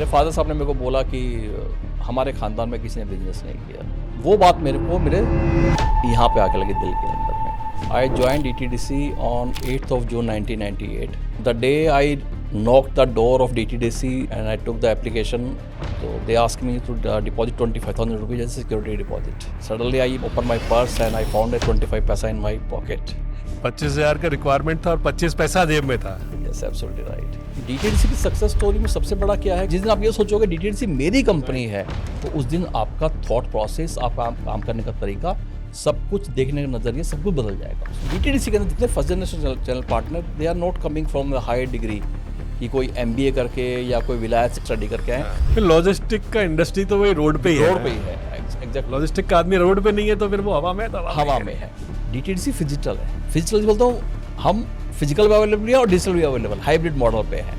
मेरे फादर साहब ने मेरे को बोला कि हमारे ख़ानदान में किसी ने बिजनेस नहीं किया। वो बात मेरे को मेरे यहाँ पे आके लगी दिल के अंदर में। I join DTDC on 8th of June 1998. The day I knocked the door of DTDC and I took the application, so they asked me to deposit 25,000 rupees as a security deposit. Suddenly I opened my purse and I found a 25 paisa in my pocket. 25,000 का requirement था और 25 पैसा जेब में था। Yes, absolutely right. DTDC की success story में सबसे बड़ा क्या है, जिस दिन आप ये सोचोगे DTDC मेरी कंपनी है, तो उस दिन आपका थॉट प्रोसेस, आपका काम करने का तरीका, सब कुछ देखने का नजरिया, सब कुछ बदल जाएगा। DTDC के अंदर जितने first generation channel partner, they are not coming from the higher degree कि कोई MBA करके या कोई विलायत स्टडी करके आए। फिर लॉजिस्टिक का इंडस्ट्री तो वही रोड पे ही है। रोड पे ही है, एग्जैक्ट। लॉजिस्टिक का आदमी रोड पे नहीं है तो फिर वो हवा में हवा में है। DTDC फिजिकल है। फिजिकल बोलता हूँ, हम फिजिकल भी अवेलेबल है और डिजिटल भी अवेलेबल, हाइब्रिड मॉडल पे है।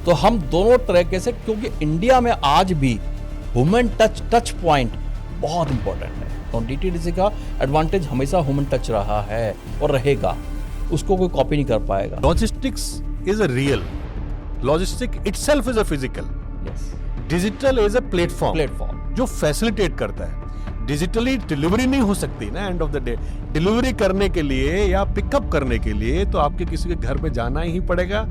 तो हम दोनों तरीके से, क्योंकि इंडिया में आज भी ह्यूमन टच पॉइंट बहुत इंपॉर्टेंट है, तो DTDC का एडवांटेज हमेशा ह्यूमन टच रहा है और रहेगा, उसको कोई कॉपी नहीं कर पाएगा। Logistics is a real, logistic itself is a physical, digital is a platform जो फैसिलिटेट करता है। डिजिटली डिलीवरी नहीं हो सकती ना, end of the day delivery करने के लिए या पिकअप करने के लिए तो आपके किसी के घर पे जाना ही पड़ेगा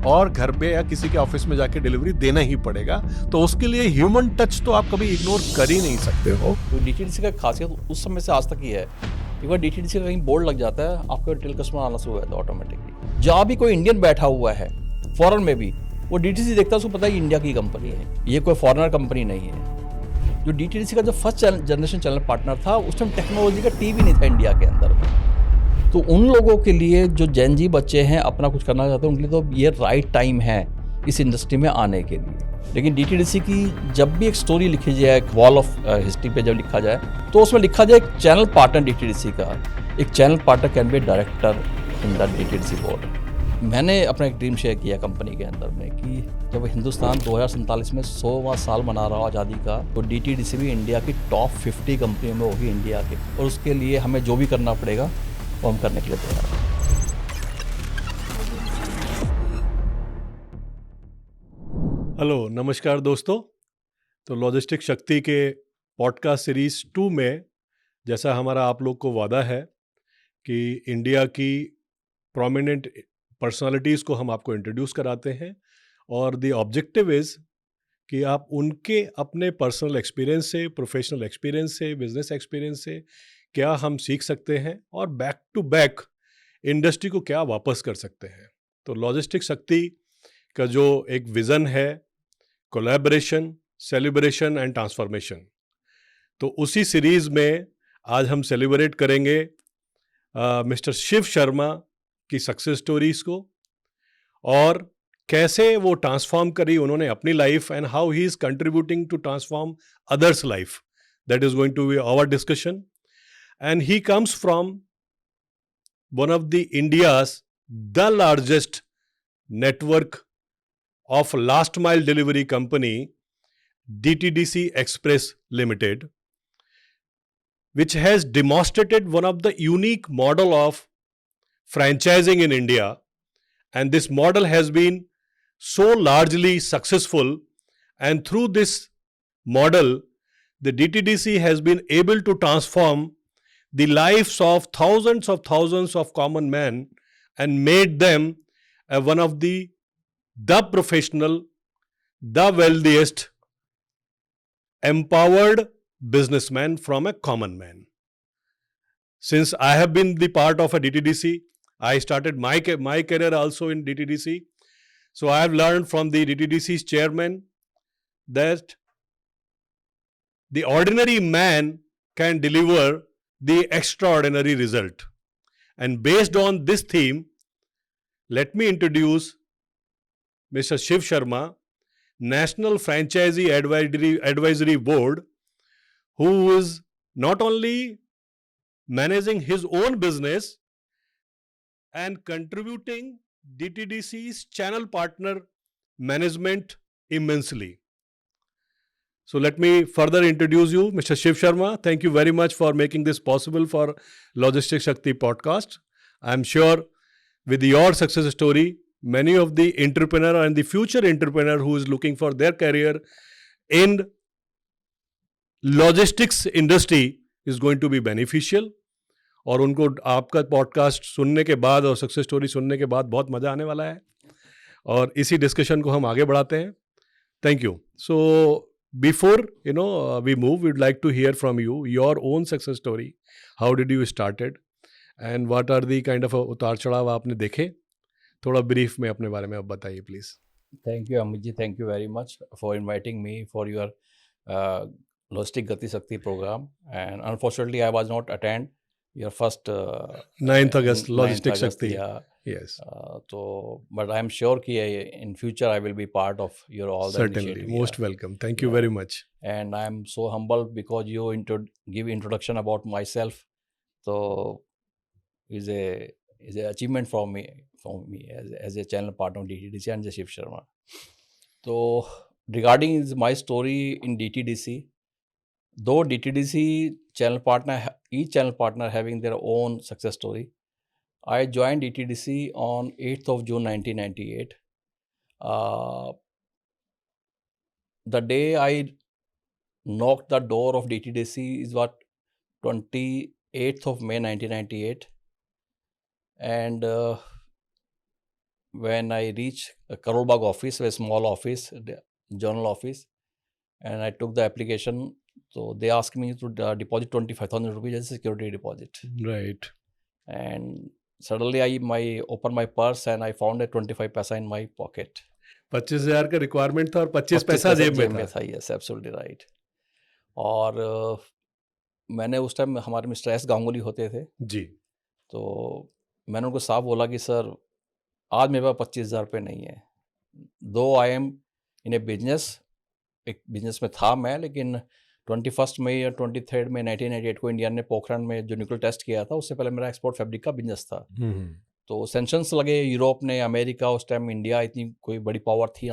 और घर पे या किसी के ऑफिस में जाके डिलीवरी देना ही पड़ेगा। तो उसके लिए ह्यूमन टच तो आप कभी इग्नोर कर ही नहीं सकते हो। तो DTDC का खासियत उस समय से आज तक ही है, एक बार DTDC का कहीं बोर्ड लग जाता है, आपको रिटेल कस्टमर आना शुरू हो जाता है ऑटोमेटिकली। जहाँ भी कोई इंडियन बैठा हुआ है, फॉरेन में भी, वो DTDC देखता है, उसको पता है इंडिया की कंपनी है, ये कोई फॉरेनर कंपनी नहीं है। जो DTDC का जो फर्स्ट जनरेशन चैनल पार्टनर था, उस टाइम टेक्नोलॉजी का टीवी नहीं था इंडिया के अंदर में। तो उन लोगों के लिए जो जेन जी बच्चे हैं, अपना कुछ करना चाहते हैं, उनके लिए तो ये राइट टाइम है इस इंडस्ट्री में आने के लिए। लेकिन DTDC की जब भी एक स्टोरी लिखी जाए, एक वॉल ऑफ हिस्ट्री पे जब लिखा जाए, तो उसमें लिखा जाए एक चैनल पार्टनर DTDC का, एक channel partner can be director in the DTDC board. मैंने अपना एक ड्रीम शेयर किया कंपनी के अंदर में कि जब हिंदुस्तान 2047 में 100वां साल मना रहा हो आज़ादी का, तो DTDC भी इंडिया की टॉप 50 कंपनियों में होगी इंडिया के, और उसके लिए हमें जो भी करना पड़ेगा वो हम करने के लिए तैयार हैं। हेलो, नमस्कार दोस्तों। तो लॉजिस्टिक शक्ति के पॉडकास्ट सीरीज 2 में, जैसा हमारा आप लोग को वादा है कि इंडिया की प्रोमिनेंट पर्सनालिटीज़ को हम आपको इंट्रोड्यूस कराते हैं, और द ऑब्जेक्टिव इज़ कि आप उनके अपने पर्सनल एक्सपीरियंस से, प्रोफेशनल एक्सपीरियंस से, बिजनेस एक्सपीरियंस से क्या हम सीख सकते हैं और बैक टू बैक इंडस्ट्री को क्या वापस कर सकते हैं। तो लॉजिस्टिक शक्ति का जो एक विज़न है, कोलैबोरेशन, सेलिब्रेशन एंड ट्रांसफॉर्मेशन, तो उसी सीरीज़ में आज हम सेलिब्रेट करेंगे मिस्टर शिव शर्मा की सक्सेस स्टोरीज को, और कैसे वो ट्रांसफॉर्म करी उन्होंने अपनी life, and how he is contributing to transform others life. That is going to be our discussion, and he comes from one of the India's the largest network of last mile delivery company, DTDC Express Limited, which has demonstrated one of the unique model of franchising in India, and this model has been so largely successful, and through this model the DTDC has been able to transform the lives of thousands of common men and made them one of the professional, the wealthiest, empowered businessman from a common man. Since I have been the part of a DTDC, I started my career also in DTDC. So I have learned from the DTDC's chairman that the ordinary man can deliver the extraordinary result. And based on this theme, let me introduce Mr. Shiv Sharma, National Franchisee Advisory Board, who is not only managing his own business and contributing DTDC's channel partner management immensely. So let me further introduce you, Mr. Shiv Sharma. Thank you very much for making this possible for Logistics Shakti podcast. I am sure with your success story, many of the entrepreneur and the future entrepreneur who is looking for their career in logistics industry is going to be beneficial. और उनको आपका podcast सुनने के बाद और success story सुनने के बाद बहुत मज़ा आने वाला है, और इसी डिस्कशन को हम आगे बढ़ाते हैं. Thank you. So before we move, we'd like to hear from you your own success story. How did you started and what are the kind of उतार चढ़ाव आपने देखे? थोड़ा ब्रीफ में अपने बारे में आप बताइए please. Thank you, Amit ji. Thank you very much for inviting me for your Logistic Gati Shakti program. And unfortunately, I was not attend your first 9th August 9th Logistic August, Shakti. yeah. Yes. So, but I am sure कि in future I will be part of your all the Certainly. initiative. Most yeah. welcome. Thank you Yeah. very much. And I am so humble because you give introduction about myself. So, is a achievement for me as a channel partner of DTDC and Shiv Sharma. So, regarding is my story in DTDC, though DTDC channel partner, each channel partner having their own success story, I joined DTDC on 8th of June 1998. The day I knocked the door of DTDC is 28th of May 1998. And when I reached a Karol Bagh office, a small office, the journal office, and I took the application, so they asked me to deposit 25,000 rupees as a security deposit. Right. And suddenly I opened my purse and I found a 25 paisa in my pocket. 25,000 का requirement था और 25 पैसा जेब में था. Yes, absolutely right. और मैंने उस टाइम हमारे मिस्टर एस गांगुली होते थे जी. तो मैंने उनको साफ बोला कि सर आज मेरे पास 25,000 रुपये नहीं है. दो I am in A business, एक बिजनेस में था मैं, लेकिन 21 मई या 23 मई 1998 को इंडिया ने पोखरण में जो न्यूक्लियर टेस्ट किया था, उससे पहले मेरा एक्सपोर्ट फैब्रिक का बिजनेस था. तो सेंक्शंस लगे यूरोप ने, अमेरिका, उस टाइम इंडिया इतनी कोई बड़ी पावर थी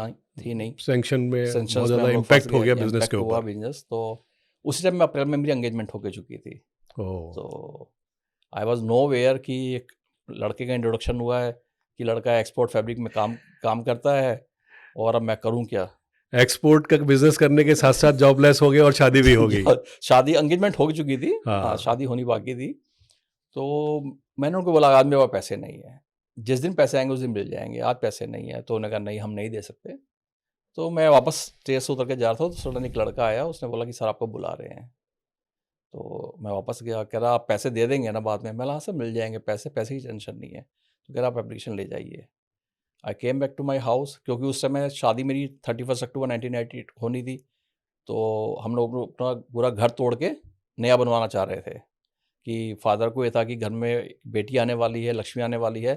नहीं. सैंक्शन में बहुत Sanctions ज़्यादा में हम लोग इम्पैक्ट फंस हो गए, गया बिजनेस impact के हुआ ऊपर. बिजनेस. तो उसी टाइम में अप्रैल में मेरी एंगेजमेंट होके चुकी थी. ओह. तो आई वाज नो वेयर कि एक लड़के का इंट्रोडक्शन हुआ है कि लड़का एक्सपोर्ट फैब्रिक में काम करता है और अब मैं करूं क्या. एक्सपोर्ट का बिजनेस करने के साथ साथ जॉबलेस हो गए और शादी भी हो गई. शादी एंगेजमेंट हो चुकी थी. हाँ. शादी होनी बाकी थी. तो मैंने उनको बोला आज मेरे पास पैसे नहीं है, जिस दिन पैसे आएंगे उस दिन मिल जाएंगे, आज पैसे नहीं है. तो उन्होंने कहा नहीं, हम नहीं दे सकते. तो मैं वापस स्टेज से उतर के जा रहा था, तो सडन एक लड़का आया, उसने बोला कि सर आपको बुला रहे हैं. तो मैं वापस गया, कह रहा आप पैसे दे देंगे ना बाद में. मैं हाँ सर मिल जाएंगे पैसे की टेंशन नहीं है. तो कह रहा आप एप्लीकेशन ले जाइए. I came back to my house, क्योंकि उस समय शादी मेरी 31 अक्टूबर 1998 होनी थी. तो हम लोग अपना पूरा घर तोड़ के नया बनवाना चाह रहे थे कि फादर को ये था कि घर में बेटी आने वाली है, लक्ष्मी आने वाली है,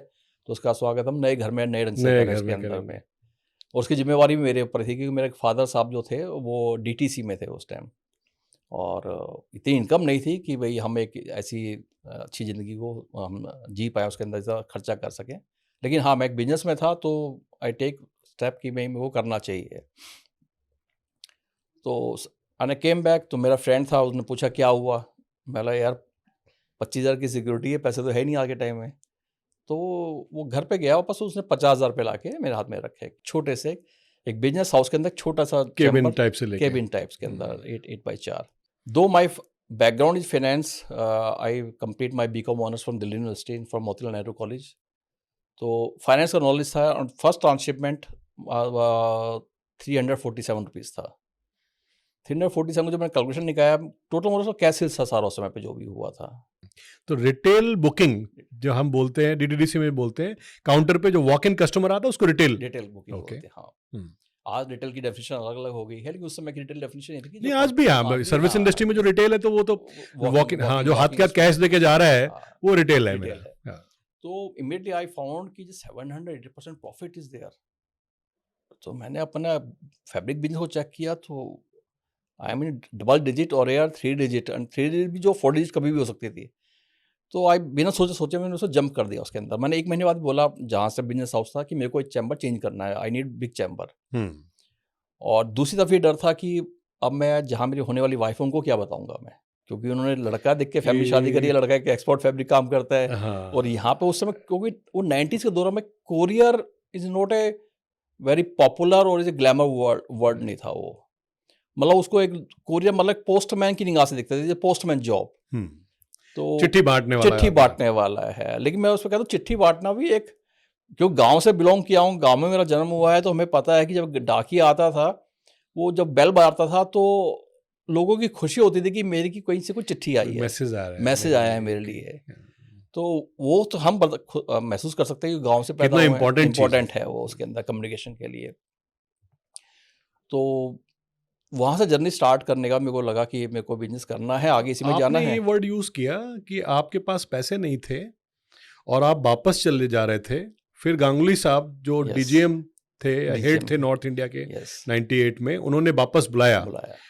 तो उसका स्वागत हम नए घर में नए ढंग से करें इसके अंदर में. और उसकी जिम्मेवारी भी मेरे ऊपर थी, क्योंकि मेरे फादर साहब जो थे वो DTC में थे उस टाइम, और इतनी इनकम नहीं थी कि भाई हम एक ऐसी अच्छी ज़िंदगी को हम जी पाए, उसके अंदर इतना खर्चा कर सकें. लेकिन हाँ, मैं एक बिजनेस में था, तो आई टेक स्टेप कि मैं वो करना चाहिए. तो आई केम बैक, तो मेरा फ्रेंड था, उसने पूछा क्या हुआ. मैं बोला यार 25,000 की सिक्योरिटी है, पैसे तो है नहीं आज के टाइम में. तो वो घर पे गया वापस, उसने 50,000 रुपये ला के मेरे हाथ में रखे. छोटे से एक बिजनेस हाउस के अंदर छोटा सा केबिन टाइप से लेके, केबिन टाइप्स के अंदर 8x4. दो my background is finance, I complete my BCom honours from Delhi university from Motilal Nehru college. तो फाइनेंस का नॉलेज था. और फर्स्ट ट्रांसशिपमेंट 347 रुपीज़ था. 347 को जब मैंने कैलकुलेशन निकाला, टोटल मोटल कैश सेल्स था सारा उस समय पे जो भी हुआ था. तो रिटेल बुकिंग जो हम बोलते हैं, DTDC में बोलते हैं, काउंटर पे जो वॉक इन कस्टमर आता है उसको रिटेल बुकिंग Okay. बोलते हैं. हाँ. आज रिटेल की डेफिनेशन अलग अलग हो गई है, लेकिन उस समय की रिटेल डेफिनेशन ये थी कि नहीं, आज भी हाँ, सर्विस इंडस्ट्री में जो रिटेल है तो वो तो वॉक इन, हाँ, जो हाथ का कैश देके जा रहा है वो रिटेल है मेरा. हाँ. तो इमीडिएटली आई फाउंड कि 780% प्रॉफिट इज देयर. तो मैंने अपना फैब्रिक बिजनेस को चेक किया, तो आई मीन डबल डिजिट और यार 3 डिजिट, एंड 3 डिजिट भी जो 4 डिजिट कभी भी हो सकती थी. तो आई बिना सोचे मैंने उसको जंप कर दिया उसके अंदर. मैंने 1 महीने बाद बोला जहाँ से बिजनेस हाउस था कि मेरे को एक चैम्बर चेंज करना है, आई नीड बिग चैम्बर. और दूसरी तरफ ये डर था कि अब मैं जहाँ मेरी होने वाली वाइफ है उनको क्या बताऊंगा मैं, क्योंकि उन्होंने लड़का देख के फैमिली शादी करी है, लड़का एक एक्सपोर्ट फैब्रिक काम करता है. हाँ. और यहाँ पे उस समय क्योंकि वो 90s के दौरान में courier is not a very popular और इज ए ग्लैमर वर्ड नहीं था वो। मतलब उसको एक कोरियर मतलब पोस्टमैन की निगाह से दिखता था, पोस्टमैन जॉब। तो चिट्ठी बांटने वाला है। लेकिन मैं उसको कहता हूँ चिट्ठी बांटना भी एक, जो गांव से बिलोंग किया हूँ, गांव में मेरा जन्म हुआ है, तो हमें पता है कि जब डाकिया आता था, वो जब बेल बजाता था, तो लोगों की खुशी होती थी कि मेरी की कहीं से कोई चिट्ठी आई है, मैसेज आया है मेरे लिए। तो वो तो हम महसूस कर सकते हैं कि गांव से पैदा हुए इम्पोर्टेंट है वो उसके अंदर कम्युनिकेशन के लिए। तो वहाँ से जर्नी स्टार्ट करने का मेरे को लगा कि मेरे को बिजनेस करना है, आगे इसी में जाना है। आपने ये वर्ड यूज किया कि आपके पास पैसे नहीं थे और आप वापस चले जा रहे थे, फिर गांगुली साहब जो डीजीएम थे, हेड थे नॉर्थ इंडिया के 98 में, उन्होंने वापस बुलाया।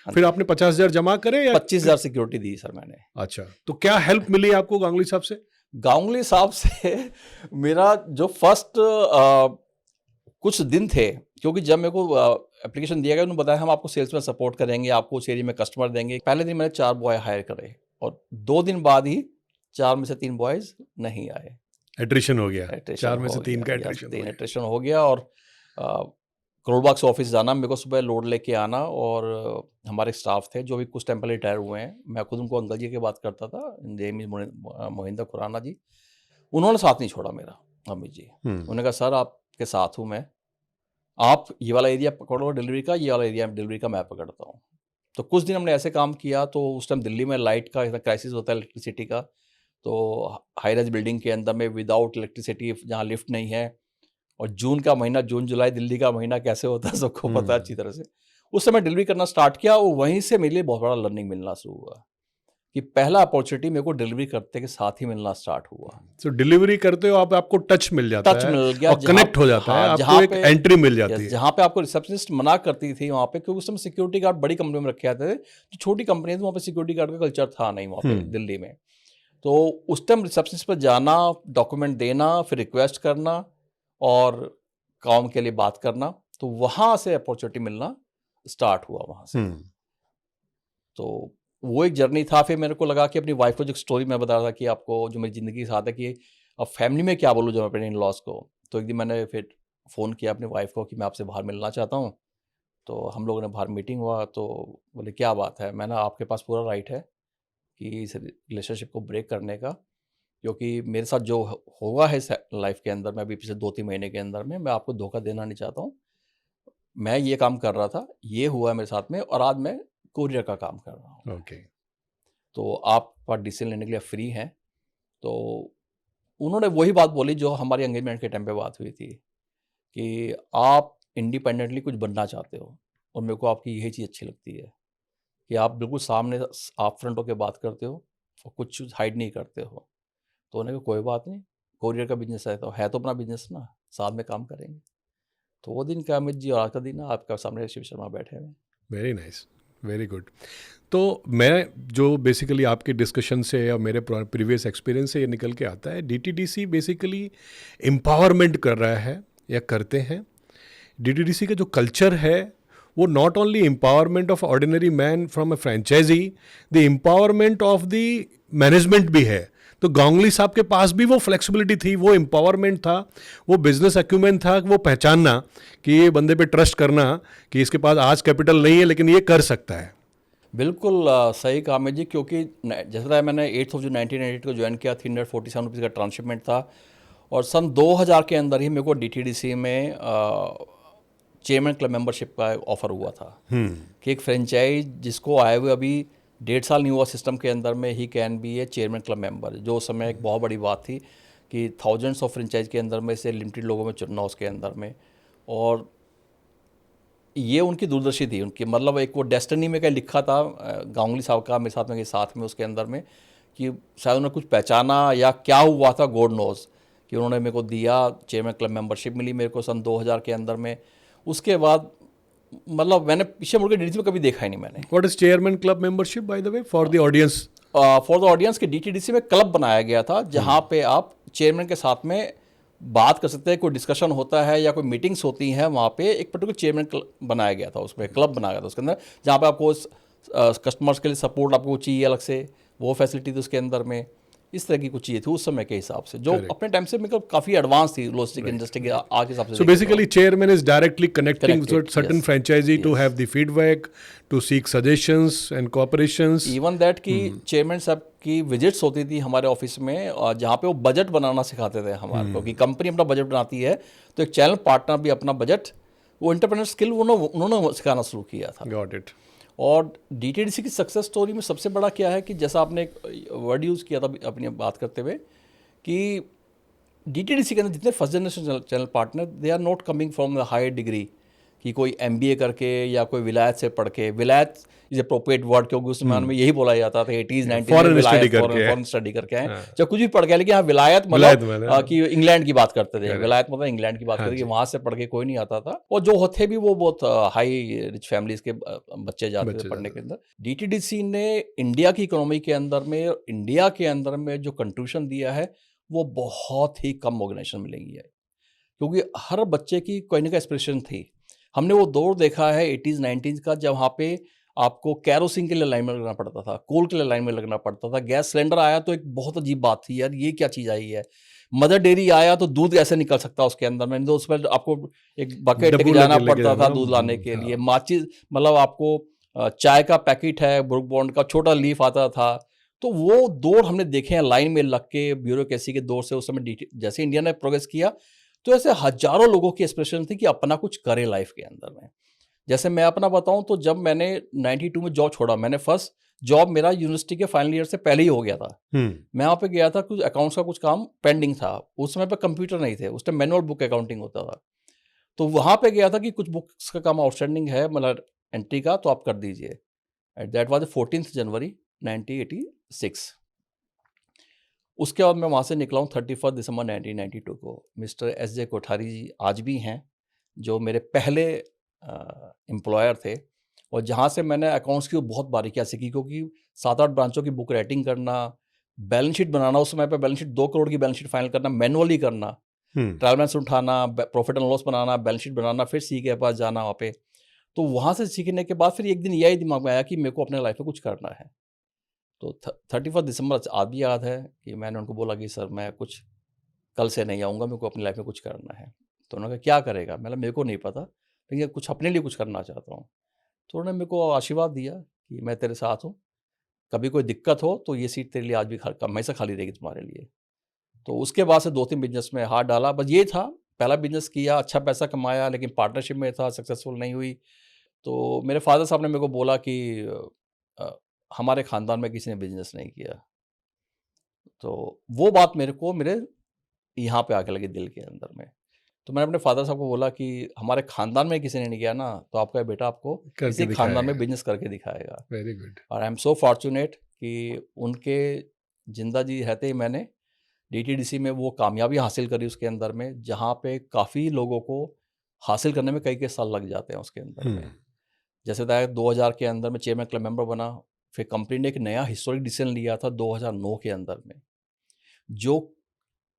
फिर आपने 50,000 जमा करे या 25,000 सिक्योरिटी दी सर मैंने। अच्छा, तो क्या हेल्प मिली आपको गांगुली साहब से? गांगुली साहब से मेरा जो फर्स्ट कुछ दिन थे, क्योंकि जब मेरे को एप्लीकेशन दिया गया, उन्होंने बताया हम आपको सेल्स में सपोर्ट करेंगे, आपको उस एरिया में कस्टमर देंगे। पहले दिन मैंने 4 बॉय हायर करे और 2 दिन बाद ही 4 में से 3 बॉयज नहीं आए। एट्रिशन हो गया, 4 में से 3 का एट्रिशन हो गया। और करोल बाग से ऑफिस जाना, मेरे को सुबह लोड लेके आना, और हमारे स्टाफ थे जो भी कुछ टाइम पहले रिटायर हुए हैं, मैं खुद उनको अंकल जी की बात करता था, मोहिंदर खुराना जी, उन्होंने साथ नहीं छोड़ा मेरा, अमित जी। उन्होंने कहा सर आपके साथ हूँ मैं, आप ये वाला एरिया पकड़ो डिलीवरी का, ये वाला एरिया डिलीवरी का मैं पकड़ता हूँ। तो कुछ दिन हमने ऐसे काम किया। तो उस टाइम दिल्ली में लाइट का इतना क्राइसिस होता है, इलेक्ट्रिसिटी का। तो हाई राइज बिल्डिंग के अंदर में विदाउट इलेक्ट्रिसिटी, जहाँ लिफ्ट नहीं है, और जून का महीना, जून जुलाई दिल्ली का महीना कैसे होता है सबको पता है अच्छी तरह से। उस समय डिलीवरी करना स्टार्ट किया, और वहीं से मेरे लिए बहुत बड़ा लर्निंग मिलना शुरू हुआ कि पहला अपॉर्चुनिटी मेरे को डिलीवरी करते के साथ ही मिलना स्टार्ट हुआ। तो डिलीवरी करते हो आपको टच मिल जाता है, मिल गया, और कनेक्ट हो जाता है, आपको एक एंट्री मिल जाती है। जहाँ पे आपको रिसेप्शनिस्ट मना करती थी वहाँ पे, क्योंकि उस समय सिक्योरिटी गार्ड बड़ी कंपनी में रखे जाते थे, जो छोटी कंपनी थी वहाँ पे सिक्योरिटी गार्ड का कल्चर था नहीं वहाँ पे दिल्ली में। तो उस टाइम रिसेप्शनिस्ट पर जाना, डॉक्यूमेंट देना, फिर रिक्वेस्ट करना और काम के लिए बात करना, तो वहाँ से अपॉर्चुनिटी मिलना स्टार्ट हुआ वहाँ से। तो वो एक जर्नी था। फिर मेरे को लगा कि अपनी वाइफ को जो स्टोरी मैं बता रहा था कि आपको जो मेरी ज़िंदगी के साथ है, कि अब फैमिली में क्या बोलूँ जो अपने इन लॉस को। तो एक दिन मैंने फिर फ़ोन किया अपनी वाइफ को कि मैं आपसे बाहर मिलना चाहता हूँ। तो हम लोगों ने बाहर मीटिंग हुआ, तो बोले क्या बात है। मैंने आपके पास पूरा राइट है कि इस रिलेशनशिप को ब्रेक करने का, क्योंकि मेरे साथ जो हुआ है लाइफ के अंदर में अभी पिछले 2-3 महीने के अंदर में, मैं आपको धोखा देना नहीं चाहता हूँ। मैं ये काम कर रहा था, ये हुआ है मेरे साथ में, और आज मैं कोरियर का काम कर रहा हूँ। ओके। तो आप डिसीजन लेने के लिए फ्री हैं। तो उन्होंने वही बात बोली जो हमारी एंगेजमेंट के टाइम पे बात हुई थी, कि आप इंडिपेंडेंटली कुछ बनना चाहते हो, और मेरे को आपकी यही चीज़ अच्छी लगती है कि आप बिल्कुल सामने आप फ्रंट होकर बात करते हो और कुछ हाइड नहीं करते हो। तो उन्होंने कहा कोई बात नहीं, कोरियर का बिजनेस है तो अपना बिजनेस ना, साथ में काम करेंगे। तो वो दिन का अमित जी और आज का दिन आपका सामने शिव शर्मा बैठे हुए। Very nice, very good. तो मैं जो बेसिकली आपके डिस्कशन से या मेरे प्रीवियस एक्सपीरियंस से ये निकल के आता है, डीटीडीसी बेसिकली एम्पावरमेंट कर रहा है या करते हैं। डीटीडीसी का जो कल्चर है वो not only empowerment of ordinary man from a franchisee, the empowerment of the management भी है। तो गांगुली साहब के पास भी वो फ्लेक्सिबिलिटी थी, वो एम्पावरमेंट था, वो बिजनेस एक्यूमेंट था, वो पहचानना कि ये बंदे पे ट्रस्ट करना कि इसके पास आज कैपिटल नहीं है लेकिन ये कर सकता है। बिल्कुल सही कहा अमित जी, क्योंकि जैसा मैंने 8 जून 1998 को ज्वाइन किया, 347 रुपीज़ का ट्रांसशिपमेंट था, और सन 2000 के अंदर ही मेरे को डीटीडीसी में चेयरमैन क्लब मेंबरशिप का ऑफर हुआ था कि एक फ्रेंचाइज जिसको आए हुए अभी 1.5 साल नहीं हुआ सिस्टम के अंदर में, he can be A chairman club member, जो उस समय एक बहुत बड़ी बात थी कि थाउजेंड्स ऑफ फ्रेंचाइज के अंदर में से लिमिटेड लोगों में चुनना उसके अंदर में। और ये उनकी दूरदर्शी थी, उनकी मतलब एक वो डेस्टिनी में क्या लिखा था गांगुली साहब का मेरे साथ में साथ में उसके अंदर में, कि शायद उन्होंने कुछ पहचाना या क्या हुआ था गॉड नोज, कि उन्होंने मेरे को दिया, चेयरमैन क्लब मेंबरशिप मिली मेरे को सन 2000 के अंदर में। उसके बाद मतलब मैंने पीछे मुड़ के डीटीडीसी में कभी देखा ही नहीं मैंने। What is chairman club membership by the way for the audience? For the audience के डीटीडीसी में क्लब बनाया गया था जहाँ पे आप चेयरमैन के साथ में बात कर सकते हैं, कोई डिस्कशन होता है या कोई मीटिंग्स होती हैं, वहाँ पे एक पर्टिकुलर चेयरमैन बनाया गया था, उसमें क्लब बनाया गया था उसके अंदर, जहाँ पे आपको कस्टमर्स के लिए सपोर्ट आपको चाहिए अलग से, वो फैसिलिटी थी उसके अंदर में। इस तरह की कुछ चीज़ें थी उस समय के हिसाब से, जो Correct. अपने टाइम से मतलब काफ़ी एडवांस थी लॉजिस्टिक इंडस्ट्री के आज के हिसाब से। So basically, chairman is directly connecting with Connected, certain yes. franchisee to Yes. have the feedback, to seek suggestions and cooperations. Even that कि चेयरमैन साहब की विजिट्स होती थी हमारे ऑफिस में, जहाँ पे वो बजट बनाना सिखाते थे हमारे को, कि कंपनी अपना बजट बनाती है तो एक चैनल पार्टनर भी अपना बजट, वो इंटरप्रेन्योर स्किल उन्होंने सिखाना शुरू किया था। Got it. और डीटीडीसी की सक्सेस स्टोरी में सबसे बड़ा क्या है कि जैसा आपने एक वर्ड यूज़ किया था अपनी बात करते हुए, कि डीटीडीसी के अंदर जितने first generation channel partner, they are not coming from the higher degree, कि कोई एमबीए करके या कोई विलायत से पढ़ के, विलायत इज अप्रोप्रिएट वर्ड क्योंकि उस जमाने में यही बोला जाता था 80s 90s में, Foreign विलायत study करके है। फॉरेन स्टडी करके आए, चाहे कुछ भी पढ़ के आए, लेकिन हाँ विलायत मतलब कि इंग्लैंड की बात करते थे, विलायत मतलब इंग्लैंड की बात करते थे, वहाँ से पढ़ के कोई नहीं आता था, और जो होते भी वो बहुत हाई रिच फैमिलीज के बच्चे जाते थे पढ़ने के अंदर। डीटीडीसी ने इंडिया की इकोनॉमी के अंदर में, इंडिया के अंदर में जो कंट्रीब्यूशन दिया है वो बहुत ही कम ऑर्गेनाइजेशन मिलेंगी है, क्योंकि हर बच्चे की कोई ना कोई एस्पिरेशन थी। हमने वो दौर देखा है 80s 90s का, जब वहाँ पे आपको कैरोसिन के लिए लाइन में लगना पड़ता था, कोल के लिए लाइन में लगना पड़ता था, गैस सिलेंडर आया तो एक बहुत अजीब बात थी, यार ये क्या चीज़ आई है, मदर डेयरी आया तो दूध कैसे निकल सकता उसके अंदर में, तो उसमें आपको एक बकेट लेके जाना पड़ता था दूध लाने के लिए, माचिस मतलब आपको चाय का पैकेट है ब्रुक बॉन्ड का छोटा लीफ आता था, तो वो दौर हमने देखे हैं लाइन में लग के, ब्यूरोक्रेसी के दौर से उस समय जैसे इंडिया ने प्रोग्रेस किया, तो ऐसे हजारों लोगों की एक्सप्रेशन थी कि अपना कुछ करें लाइफ के अंदर में। जैसे मैं अपना बताऊं तो जब मैंने 92 में जॉब छोड़ा, मैंने फर्स्ट जॉब मेरा यूनिवर्सिटी के फाइनल ईयर से पहले ही हो गया था। मैं वहाँ पे गया था, कुछ अकाउंट्स का कुछ काम पेंडिंग था, उस समय पे कंप्यूटर नहीं थे, उस टाइम मैनुअल बुक अकाउंटिंग होता था, तो वहाँ पे गया था कि कुछ बुक्स का काम आउटस्टैंडिंग है मतलब एंट्री का, तो आप कर दीजिए। एट दैट वाज 14 जनवरी 1986। उसके बाद मैं वहाँ से निकला हूँ 31 दिसंबर 1992 को। Mister SJ. कोठारी जी आज भी हैं, जो मेरे पहले एम्प्लॉयर थे, और जहाँ से मैंने अकाउंट्स की बहुत बारीकियाँ सीखी, क्योंकि 7-8 ब्रांचों की बुक राइटिंग करना, बैलेंस शीट बनाना, उस समय पे बैलेंस शीट 2 करोड़ की बैलेंस शीट फाइनल करना, मैनुअली करना, ट्रायल बैलेंस उठाना, प्रॉफिट एंड लॉस बनाना, बैलेंस शीट बनाना, फिर सी के पास जाना वहाँ पे। तो वहाँ से सीखने के बाद फिर एक दिन यही दिमाग में आया कि मेरे को अपने लाइफ में कुछ करना है। तो 31 दिसंबर आज भी याद है कि मैंने उनको बोला कि सर मैं कुछ कल से नहीं आऊँगा, मेरे को अपनी लाइफ में कुछ करना है। तो उन्होंने कहा क्या करेगा? मैंने मेरे को नहीं पता, लेकिन कुछ अपने लिए कुछ करना चाहता हूँ। तो उन्होंने मेरे को आशीर्वाद दिया कि मैं तेरे साथ हूँ, कभी कोई दिक्कत हो तो ये सीट तेरे लिए आज भी हमेशा खाली रहेगी तुम्हारे लिए। तो उसके बाद से 2-3 बिजनेस में हाथ डाला, बस ये था, पहला बिजनेस किया, अच्छा पैसा कमाया, लेकिन पार्टनरशिप में था, सक्सेसफुल नहीं हुई। तो मेरे फादर साहब ने मेरे को बोला कि हमारे ख़ानदान में किसी ने बिजनेस नहीं किया। तो वो बात मेरे यहाँ पे आके लगी दिल के अंदर में। तो मैंने अपने फादर साहब को बोला कि हमारे ख़ानदान में किसी ने नहीं किया ना, तो आपका बेटा आपको किसी ख़ानदान में बिजनेस करके दिखाएगा। Very good. और आई एम सो फॉर्चुनेट कि उनके जिंदा जी रहते ही मैंने डीटीडीसी में वो कामयाबी हासिल करी उसके अंदर में, जहाँ पे काफ़ी लोगों को हासिल करने में कई साल लग जाते हैं उसके अंदर में। जैसे बताया 2000 के अंदर में चेयरमैन क्लब मेंबर बना, फिर कंपनी ने एक नया हिस्टोरिक डिसीजन लिया था 2009 के अंदर में, जो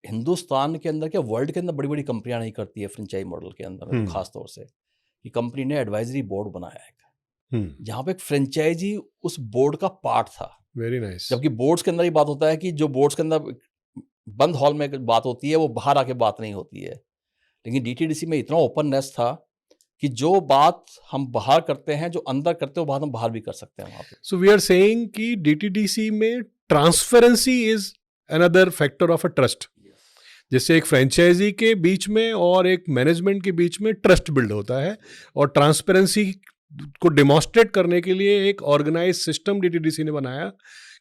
हिंदुस्तान के अंदर क्या वर्ल्ड के अंदर बड़ी बड़ी कंपनियां नहीं करती है फ्रेंचाइज मॉडल के अंदर में, खास तौर से कि कंपनी ने एडवाइजरी बोर्ड बनाया है, जहाँ पे एक फ्रेंचाइजी उस बोर्ड का पार्ट था। Very nice. जबकि बोर्ड्स के अंदर ये बात होता है कि जो बोर्ड्स के अंदर बंद हॉल में बात होती है वो बाहर आके बात नहीं होती है, लेकिन डीटीडीसी में इतना ओपननेस था कि जो बात हम बाहर करते हैं, जो अंदर करते हैं, वो बात हम बाहर भी कर सकते हैं वहाँ पे। सो वी आर सेइंग कि डीटीडीसी में transparency is another factor of a trust, जिससे एक फ्रेंचाइजी के बीच में और एक मैनेजमेंट के बीच में ट्रस्ट बिल्ड होता है, और ट्रांसपेरेंसी को डेमोन्स्ट्रेट करने के लिए एक ऑर्गेनाइज सिस्टम डीटीडीसी ने बनाया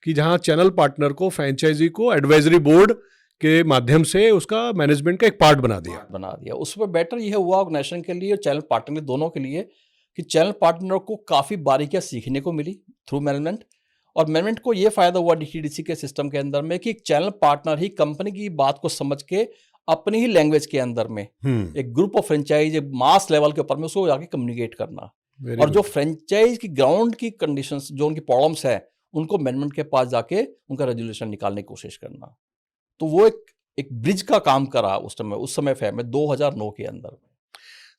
कि जहां चैनल पार्टनर को, फ्रेंचाइजी को एडवाइजरी बोर्ड के माध्यम से उसका मैनेजमेंट का एक पार्ट बना दिया। उसमें बेटर यह हुआ ऑर्गेनाइजेशन के लिए और चैनल पार्टनर दोनों के लिए कि चैनल पार्टनर को काफ़ी बारीकियां सीखने को मिली थ्रू मैनेजमेंट, और मैनेजमेंट को ये फायदा हुआ डीटीडीसी के सिस्टम के अंदर में कि एक चैनल पार्टनर ही कंपनी की बात को समझ के अपनी ही लैंग्वेज के अंदर में एक group of franchise mass level के ऊपर में उसको जाके कम्युनिकेट करना, और जो फ्रेंचाइज की ग्राउंड की कंडीशंस, जो उनकी प्रॉब्लम्स है, उनको मैनेजमेंट के पास जाके उनका रेजोल्यूशन निकालने की कोशिश करना। तो वो एक ब्रिज का काम करा उस समय में 2009 के अंदर में।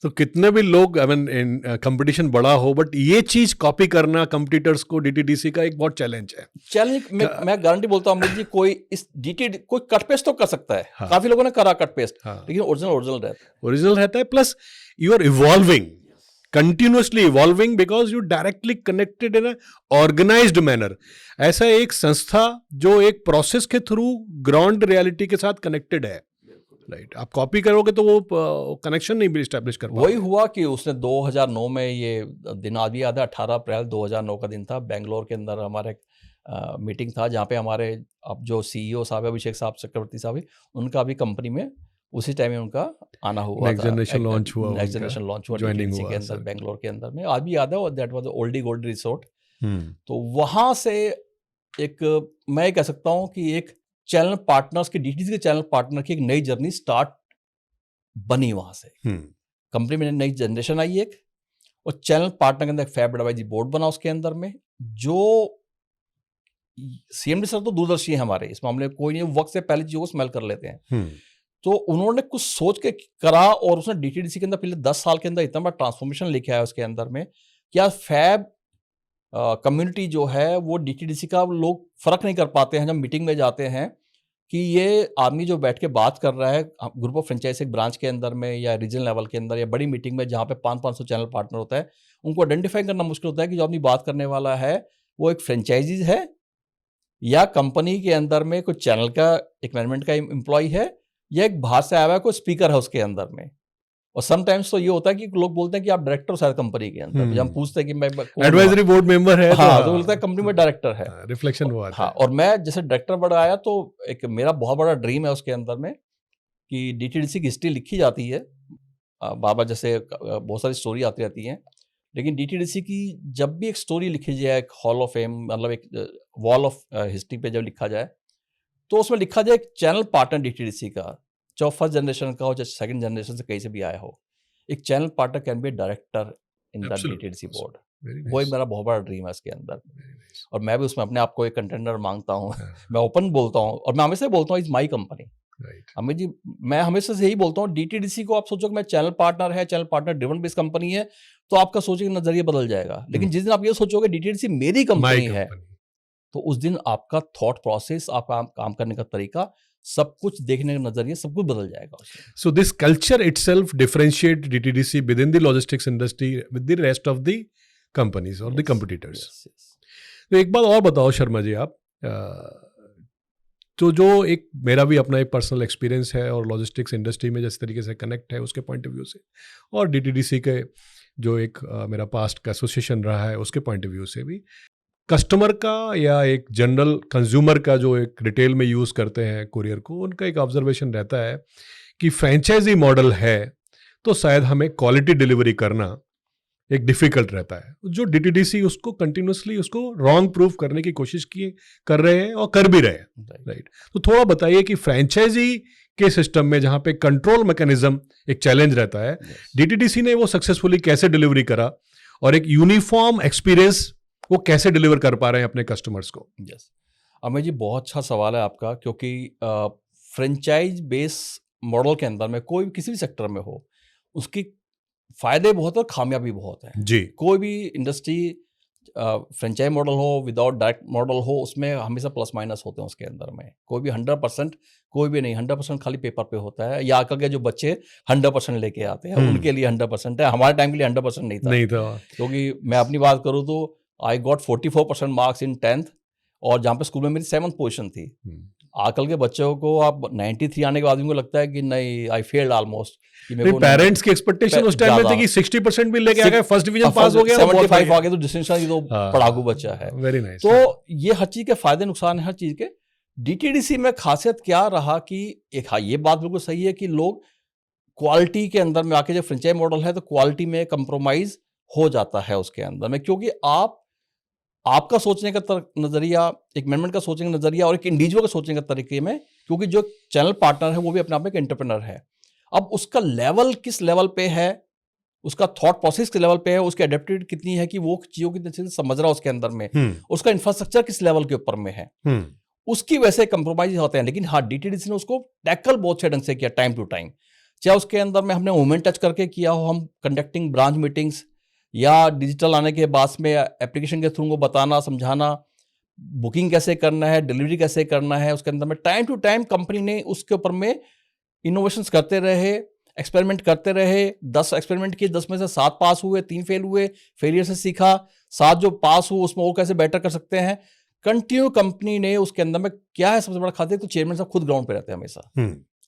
तो कितने भी लोग आई मीन कंपटीशन बड़ा हो, बट ये चीज कॉपी करना कंपटीटर्स को डीटीडीसी का एक बहुत चैलेंज है। चैलेंज मैं गारंटी बोलता हूँ अमित जी, कोई इस डीटीडी कोई कट पेस्ट तो कर सकता है। हाँ। काफी लोगों ने करा कट पेस्ट, हाँ। लेकिन ओरिजिनल रहता है। ओरिजिनल रहता है, plus you are evolving, continuously evolving, because you directly connected in organised manner. ऐसा एक संस्था जो एक प्रोसेस के थ्रू ग्राउंड रियलिटी के साथ कनेक्टेड है, राइट। आप कॉपी करोगे तो वो कनेक्शन नहीं भी स्टैब्लिश कर पाओगे। वही हुआ कि उसने 2009 में, ये दिन आज भी याद है, 18 अप्रैल 2009 का दिन था, बेंगलोर के अंदर हमारा एक मीटिंग था, जहाँ पे हमारे अब जो सीईओ साहब है, अभिषेक साहब चक्रवर्ती साहब, उनका भी कंपनी में उसी टाइम में उनका आना हुआ। नेक्स्ट जनरेशन लॉन्च हुआ, नेक्स्ट जनरेशन लॉन्च हुआ ज्वाइनिंग के अंदर, बेंगलोर के अंदर में। आज भी याद है, और that was oldie gold resort. Hmm. तो वहाँ से एक, मैं कह सकता हूँ कि एक चैनल पार्टनर्स की, डीटीसी के चैनल पार्टनर की एक नई जर्नी स्टार्ट बनी वहां से। कंपनी में नई जनरेशन आई एक, और चैनल पार्टनर के अंदर एक फैब एडवाइजरी बोर्ड बना उसके अंदर में, जो सीएमडी सर तो दूरदर्शी है हमारे इस मामले में, कोई नहीं, वक्त से पहले चीजों को स्मेल कर लेते हैं। तो उन्होंने कुछ सोच के करा, और उसने डीटीडीसी के अंदर पिछले 10 साल के अंदर इतना बड़ा ट्रांसफॉर्मेशन लेके आया उसके अंदर में, क्या फैब कम्युनिटी जो है वो डीटीडीसी का लोग फर्क नहीं कर पाते हैं जब मीटिंग में जाते हैं कि ये आदमी जो बैठ के बात कर रहा है ग्रुप ऑफ फ्रेंचाइज एक ब्रांच के अंदर में या रीजनल लेवल के अंदर या बड़ी मीटिंग में जहाँ पे 500 चैनल पार्टनर होता है, उनको आइडेंटिफाई करना मुश्किल होता है कि जो आदमी बात करने वाला है वो एक फ्रेंचाइजीज है या कंपनी के अंदर में कोई चैनल का एक मैनेजमेंट का एम्प्लॉय है या एक बाहर से आया हुआ कोई स्पीकर है उसके अंदर में। और समटाइम्स तो ये होता है कि लोग बोलते हैं कि आप डायरेक्टर हो शायद कंपनी के अंदर, जब हम पूछते हैं कि मैं एडवाइजरी बोर्ड मेंबर है, हाँ, तो बोलता है कंपनी में डायरेक्टर है, रिफ्लेक्शन हुआ। हाँ, और मैं जैसे डायरेक्टर बड़ा आया तो एक मेरा बहुत बड़ा ड्रीम है उसके अंदर में कि डीटीडीसी की हिस्ट्री लिखी जाती है, बाबा जैसे बहुत सारी स्टोरी आती रहती हैं, लेकिन डीटीडीसी की जब भी एक स्टोरी लिखी जाए, एक हॉल ऑफ फेम, मतलब एक वॉल ऑफ हिस्ट्री पे जब लिखा जाए, तो उसमें लिखा जाए एक चैनल पार्टनर डीटीडीसी का, चाहे फर्स्ट जनरेशन का हो चाहे सेकंड जनरेशन से कहीं से भी आया हो, एक channel partner can be director in the DTDC board. वो एक मेरा बहुत बड़ा ड्रीम है इसके अंदर, और मैं भी उसमें अपने आप को एक कंटेंडर मांगता हूँ। मैं ओपन बोलता हूँ, और मैं हमेशा बोलता हूँ is my company. Amit ji, मैं हमेशा से यही बोलता हूँ, डीटीडीसी को आप सोचो कि मैं चैनल पार्टनर है, channel partner driven based company है, तो आपका सोचने का नजरिया बदल जाएगा। लेकिन जिस दिन आप ये सोचोगे डीटीडीसी मेरी कंपनी है, तो उस दिन आपका थॉट प्रोसेस, आपका काम करने का तरीका, सब कुछ देखने का नजरिया, सब कुछ बदल जाएगा। So this culture itself differentiate DTDC with in the logistics industry with the rest of the companies और द कंपटीटर्स। तो एक बात और बताओ शर्मा जी, आप तो जो एक मेरा भी अपना एक पर्सनल एक्सपीरियंस है और लॉजिस्टिक्स इंडस्ट्री में जिस तरीके से कनेक्ट है उसके पॉइंट ऑफ व्यू से, और डीटीडीसी के जो एक मेरा पास्ट का एसोसिएशन रहा है उसके पॉइंट ऑफ व्यू से भी, कस्टमर का या एक जनरल कंज्यूमर का जो एक रिटेल में यूज़ करते हैं कुरियर को, उनका एक ऑब्जर्वेशन रहता है कि फ्रेंचाइजी मॉडल है तो शायद हमें क्वालिटी डिलीवरी करना एक डिफ़िकल्ट रहता है। जो डीटीडीसी उसको कंटिन्यूसली उसको रॉन्ग प्रूव करने की कोशिश कर रहे हैं और कर भी रहे हैं, राइट। तो थोड़ा बताइए कि फ्रेंचाइजी के सिस्टम में जहाँ पे कंट्रोल मैकेनिज्म एक चैलेंज रहता है, डीटीडीसी ने वो सक्सेसफुली कैसे डिलीवरी करा और एक यूनिफॉर्म एक्सपीरियंस वो कैसे डिलीवर कर पा रहे हैं अपने कस्टमर्स को। यस, अमित जी, बहुत अच्छा सवाल है आपका, क्योंकि फ्रेंचाइज बेस मॉडल के अंदर में कोई भी किसी भी सेक्टर में हो, उसकी फायदे बहुत है और खामियाबी बहुत है जी। कोई भी इंडस्ट्री फ्रेंचाइज मॉडल हो, विदाउट डायरेक्ट मॉडल हो, उसमें हमेशा प्लस माइनस होते हैं उसके अंदर में। कोई भी 100% कोई भी नहीं, 100% खाली पेपर पे होता है, या आकर के जो बच्चे 100% लेके आते हैं उनके लिए 100% है, हमारे टाइम के लिए 100% नहीं था। क्योंकि मैं अपनी बात करूँ तो I got 44% marks in 10th, और जहाँ पे स्कूल में मेरी 7th पोजीशन थी। आजकल के बच्चों को आप 93 आने के बाद उनको लगता है कि नहीं, आई फेल्ड ऑलमोस्ट। पेरेंट्स की एक्सपेक्टेशन उस टाइम में थी कि 60% भी लेके आ गए, फर्स्ट डिवीजन पास हो गया, 75 आ गए तो डिस्टिंक्शन, तो पढ़ाकू बच्चा है। Very nice. तो ये हर चीज के फायदे नुकसान है हर चीज के। डीटीडीसी में खासियत क्या रहा कि एक, हाँ, ये बात बिल्कुल सही है कि लोग क्वालिटी के अंदर में आके, जब फ्रेंचाइज मॉडल है तो क्वालिटी में कंप्रोमाइज हो जाता है उसके अंदर में, क्योंकि आपका सोचने का नजरिया, एक मैनेजमेंट का सोचने का नजरिया और एक इंडिविजुअल का सोचने का तरीके में, क्योंकि जो चैनल पार्टनर है वो भी अपने आप में एक एंटरप्रेन्योर है। अब उसका लेवल किस लेवल पे है, उसका थॉट प्रोसेस किस लेवल पे है, उसकी एडेप्टिविटी कितनी है कि वो चीजों की अच्छे से समझ रहा है उसके अंदर में, उसका इंफ्रास्ट्रक्चर किस लेवल के ऊपर में है, उसकी वैसे कंप्रोमाइज होते हैं। लेकिन हाँ, डीटीडीसी ने उसको टैकल बहुत अच्छे ढंग से किया, टाइम टू टाइम। चाहे उसके अंदर में हमने वुमेन टच करके किया हो, हम कंडक्टिंग ब्रांच मीटिंग्स, या डिजिटल आने के बाद में एप्लीकेशन के थ्रू उनको बताना, समझाना, बुकिंग कैसे करना है, डिलीवरी कैसे करना है, उसके अंदर में टाइम टू टाइम कंपनी ने उसके ऊपर में इनोवेशंस करते रहे, एक्सपेरिमेंट करते रहे। 10 एक्सपेरिमेंट किए, 10 में से 7 पास हुए, 3 फेल हुए, फेलियर से सीखा, 7 जो पास हुए उसमें और कैसे बेटर कर सकते हैं। कंटिन्यू कंपनी ने उसके अंदर में क्या है, सबसे बड़ा खासियत तो चेयरमैन साहब खुद ग्राउंड पे रहते हैं हमेशा।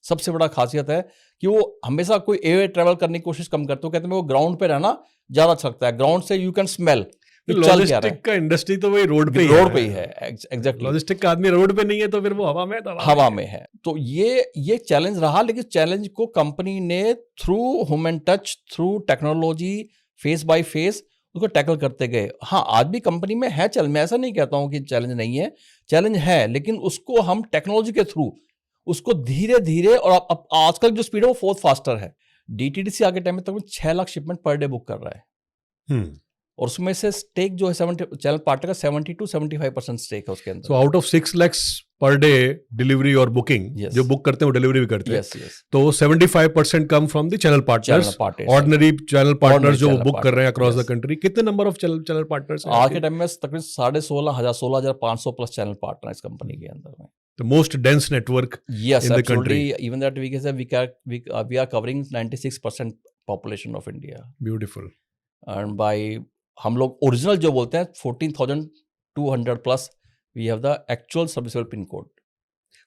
सबसे बड़ा खासियत है कि वो हमेशा कोई एयर ट्रैवल करने की कोशिश कम करते हो, कहते हैं वो ग्राउंड पे रहना ज्यादा अच्छा लगता है। ग्राउंड से यू कैन स्मेल लॉजिस्टिक का इंडस्ट्री तो वही रोड पे ही है। एग्जैक्टली, लॉजिस्टिक का आदमी रोड पे नहीं है तो फिर वो हवा में हवा में है। तो ये चैलेंज रहा, लेकिन चैलेंज को कंपनी ने through human touch, through technology, face by face उसको टैकल करते गए। हाँ, आज भी कंपनी में है चैलेंज, मैं ऐसा नहीं कहता हूँ कि चैलेंज नहीं है, चैलेंज है, लेकिन उसको हम टेक्नोलॉजी के थ्रू उसको धीरे धीरे, और अब आजकल जो स्पीड है वो फोर्थ फास्टर है। डीटीडीसी आगे टाइम में तक 6 lakh shipment per day book कर रहा है, और उसमें से स्टेक जो है 70 चैनल पार्टनर का 70 to 75% स्टेक है उसके अंदर। So out of 6 lakhs per day delivery और बुकिंग, जो बुक करते हैं वो डिलीवरी भी करते हैं, तो 75% come from the channel partners, ordinary channel partners जो बुक कर रहे हैं अक्रॉस द कंट्री। कितने नंबर ऑफ चैनल पार्टनर्स हैं आज के टाइम में? तकरीबन 16,500 प्लस चैनल पार्टनर इस कंपनी के अंदर में। The most dense network in the country. Even that we can say we are covering 96% population of India. Beautiful. And by हम लोग ओरिजिनल जो बोलते हैं 14,200 plus, we have the actual serviceable pin code.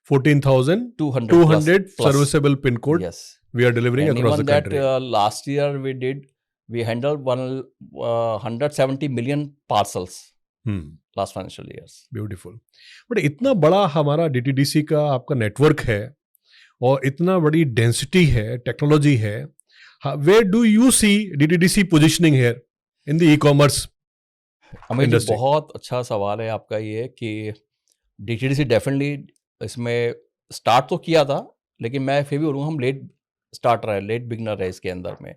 14,200 serviceable pin code. Yes. We are delivering and across the country. That, last year we handled 170 million parcels. Last financial years. Beautiful. But इतना बड़ा हमारा DTDC का आपका network है और इतना बड़ी density है, टेक्नोलॉजी है, where do you see DTDC positioning here in the e-commerce industry? बहुत अच्छा सवाल है आपका ये कि डीटीडीसी डेफिनेटली इसमें स्टार्ट तो किया था, लेकिन मैं फिर भी बोलूँगा हम लेट स्टार्टर है, लेट बिगनर है इसके अंदर में।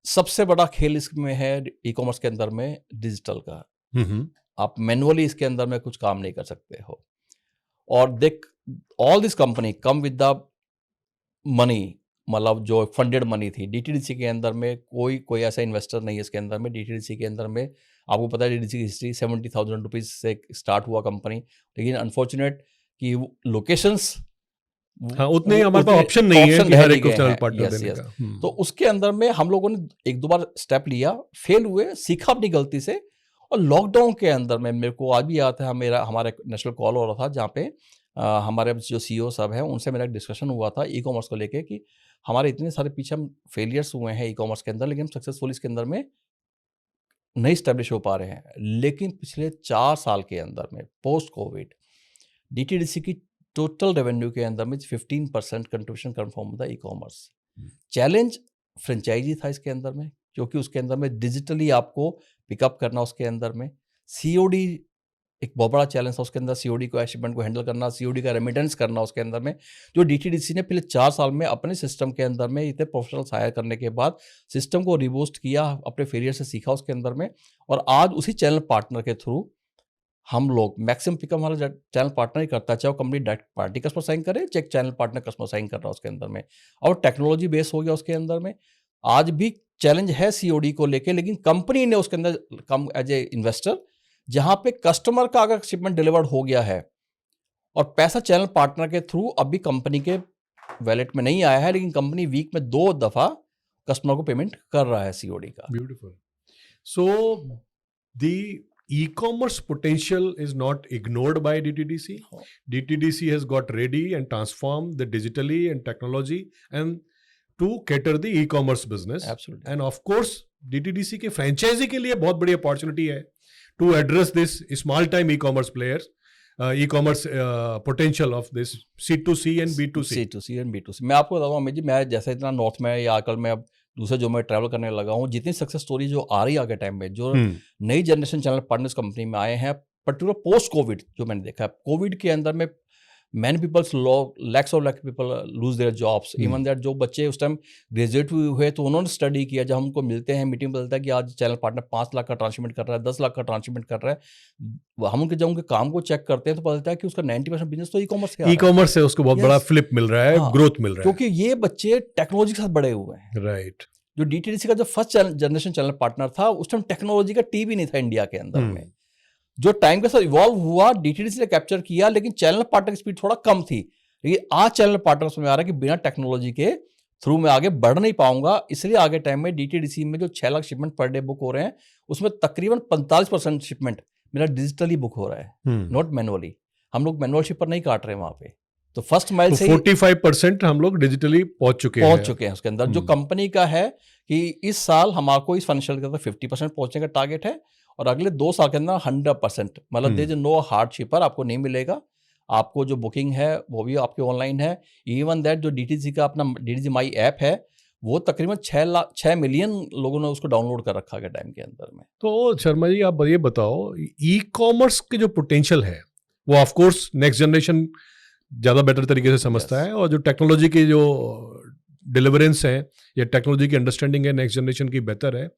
सबसे बड़ा खेल इसमें है ई-कॉमर्स के अंदर में डिजिटल का। आप मैनुअली इसके अंदर में कुछ काम नहीं कर सकते हो, और देख all this company come with the money, मतलब जो फंडेड मनी थी डीटीडीसी के अंदर में। कोई ऐसा इन्वेस्टर नहीं है इसके अंदर में। डीटीडीसी के अंदर में आपको पता है डीटीडीसी की हिस्ट्री 70,000 रुपीज से स्टार्ट हुआ कंपनी, लेकिन अनफॉर्चुनेट कि लोकेशंस, हाँ, उतने हमारे पास ऑप्शन नहीं है कि हर एक को चैनल पार्टनर देने का। तो उसके अंदर में हम लोगों ने 1-2 बार स्टेप लिया, फेल हुए, सीखा अपनी गलती से। और लॉकडाउन के अंदर में मेरे को आज भी याद है, हमारा नेशनल कॉल हो रहा था जहाँ पे हमारे जो सीईओ साहब हैं उनसे मेरा एक डिस्कशन हुआ था ई कॉमर्स को लेके कि हमारे इतने सारे पीछे हम फेलियर्स हुए हैं ई कॉमर्स के अंदर, लेकिन हम सक्सेसफुल इसके अंदर में नहीं स्टैब्लिश हो पा रहे हैं। लेकिन पिछले 4 साल के अंदर में पोस्ट कोविड डीटीडीसी की टोटल रेवेन्यू के अंदर में 15% कंट्रीब्यूशन कन्फर्म था ई कॉमर्स। चैलेंज फ्रेंचाइजी था इसके अंदर में, क्योंकि उसके अंदर में डिजिटली आपको पिकअप करना, उसके अंदर में सीओडी एक बहुत बड़ा चैलेंज था उसके अंदर, सीओडी को शिपमेंट को हैंडल करना, सीओडी का रेमिटेंस करना उसके अंदर में, जो डीटीडीसी ने पिछले 4 साल में अपने सिस्टम के अंदर में इतने प्रोफेशनल्स हायर करने के बाद सिस्टम को रिबूस्ट किया, अपने फेलियर से सीखा उसके अंदर में, और आज उसी चैनल पार्टनर के थ्रू हम लोग मैक्सिमम पिकअप हमारा चैनल पार्टनर ही करता है, चाहे वो company direct party customer sign करे, चाहे चैनल पार्टनर कस्टमर साइन कर रहा है उसके अंदर में, और टेक्नोलॉजी बेस हो गया उसके अंदर में। आज भी चैलेंज है सीओडी को लेके, लेकिन कंपनी ने उसके अंदर कम एज ए इन्वेस्टर, जहां पे कस्टमर का अगर शिपमेंट डिलीवर्ड हो गया है और पैसा चैनल पार्टनर के थ्रू अभी कंपनी के वैलेट में नहीं आया है, लेकिन कंपनी वीक में 2 दफा कस्टमर को पेमेंट कर रहा है सीओडी का। Beautiful. So the e-commerce potential is not ignored by DTDC. DTDC has got ready and transformed the digitally and technology and to cater the e-commerce business. Absolutely. And of course, DTDC के franchisee के लिए बहुत बड़ी opportunity है to address this small time e-commerce players, e-commerce potential of this C2C and B2C. C2C and B2C. मैं आपको बताऊँ अमित जी, मैं जैसे इतना नॉर्थ में या आजकल मैं अब दूसरे जो मैं ट्रैवल करने लगा हूँ, जितनी सक्सेस स्टोरी जो आ रही है आगे टाइम में, जो नई जनरेशन चैनल पार्टनर्स कंपनी में आए हैं, पर्टिकुलर पोस्ट कोविड जो मैंने देखा है, कोविड के अंदर में many peoples lakhs of people lose their jobs, even that जो बच्चे उस टाइम ग्रेजुएट हुए तो उन्होंने स्टडी किया, जब हमको मिलते हैं मीटिंग में बोलता है कि आज चैनल पार्टनर 5 लाख का ट्रांसमिट कर रहा है, 10 लाख का ट्रांसमिट कर रहा है, हम उनके जब उनके काम को चेक करते हैं तो पता चलता है कि उसका 90% बिजनेस तो ई कॉमर्स से ई-कॉमर्स से उसको बहुत बड़ा फ्लिप मिल रहा है, ग्रोथ मिल रहा है, क्योंकि ये बच्चे टेक्नोलॉजी के साथ बड़े हुए हैं। राइट। जो डीटीडीसी का जो फर्स्ट जनरेशन चैनल पार्टनर था, उस टाइम टेक्नोलॉजी का टीवी नहीं था इंडिया के अंदर में। जो टाइम के साथ इवॉल्व हुआ, डीटीडीसी ने कैप्चर किया, लेकिन चैनल पार्टनर की स्पीड थोड़ा कम थी। लेकिन आज चैनल पार्टनर्स में आ रहा है कि बिना टेक्नोलॉजी के थ्रू में आगे बढ़ नहीं पाऊंगा, इसलिए आगे टाइम में डीटीडीसी में जो 6 lakh shipment per day book हो रहे हैं, उसमें तकरीबन 45% शिपमेंट मेरा डिजिटली बुक हो रहा है, नॉट मैनुअली। हम लोग मैनुअल शिपर नहीं काट रहे वहां पे। तो फर्स्ट माइल से 45% हम लोग डिजिटली पहुंच चुके हैं उसके अंदर। जो कंपनी का है कि इस साल हमारे इस फाइनेंशियल के अंदर 50% पहुंचने का टारगेट है, और अगले 2 साल के अंदर 100%, मतलब there is no hard shipper आपको नहीं मिलेगा। आपको जो बुकिंग है वो भी आपके ऑनलाइन है। इवन दैट जो डीटीसी का अपना डीटीसी माई ऐप है, वो तकरीबन 6 मिलियन लोगों ने उसको डाउनलोड कर रखा है टाइम के अंदर में। तो शर्मा जी आप ये बताओ, ई कॉमर्स के जो पोटेंशियल है वो ऑफ कोर्स नेक्स्ट जनरेशन ज़्यादा बेटर तरीके से समझता है, और जो टेक्नोलॉजी की जो डिलीवरेंस है या टेक्नोलॉजी की अंडरस्टैंडिंग है नेक्स्ट जनरेशन की बेहतर है,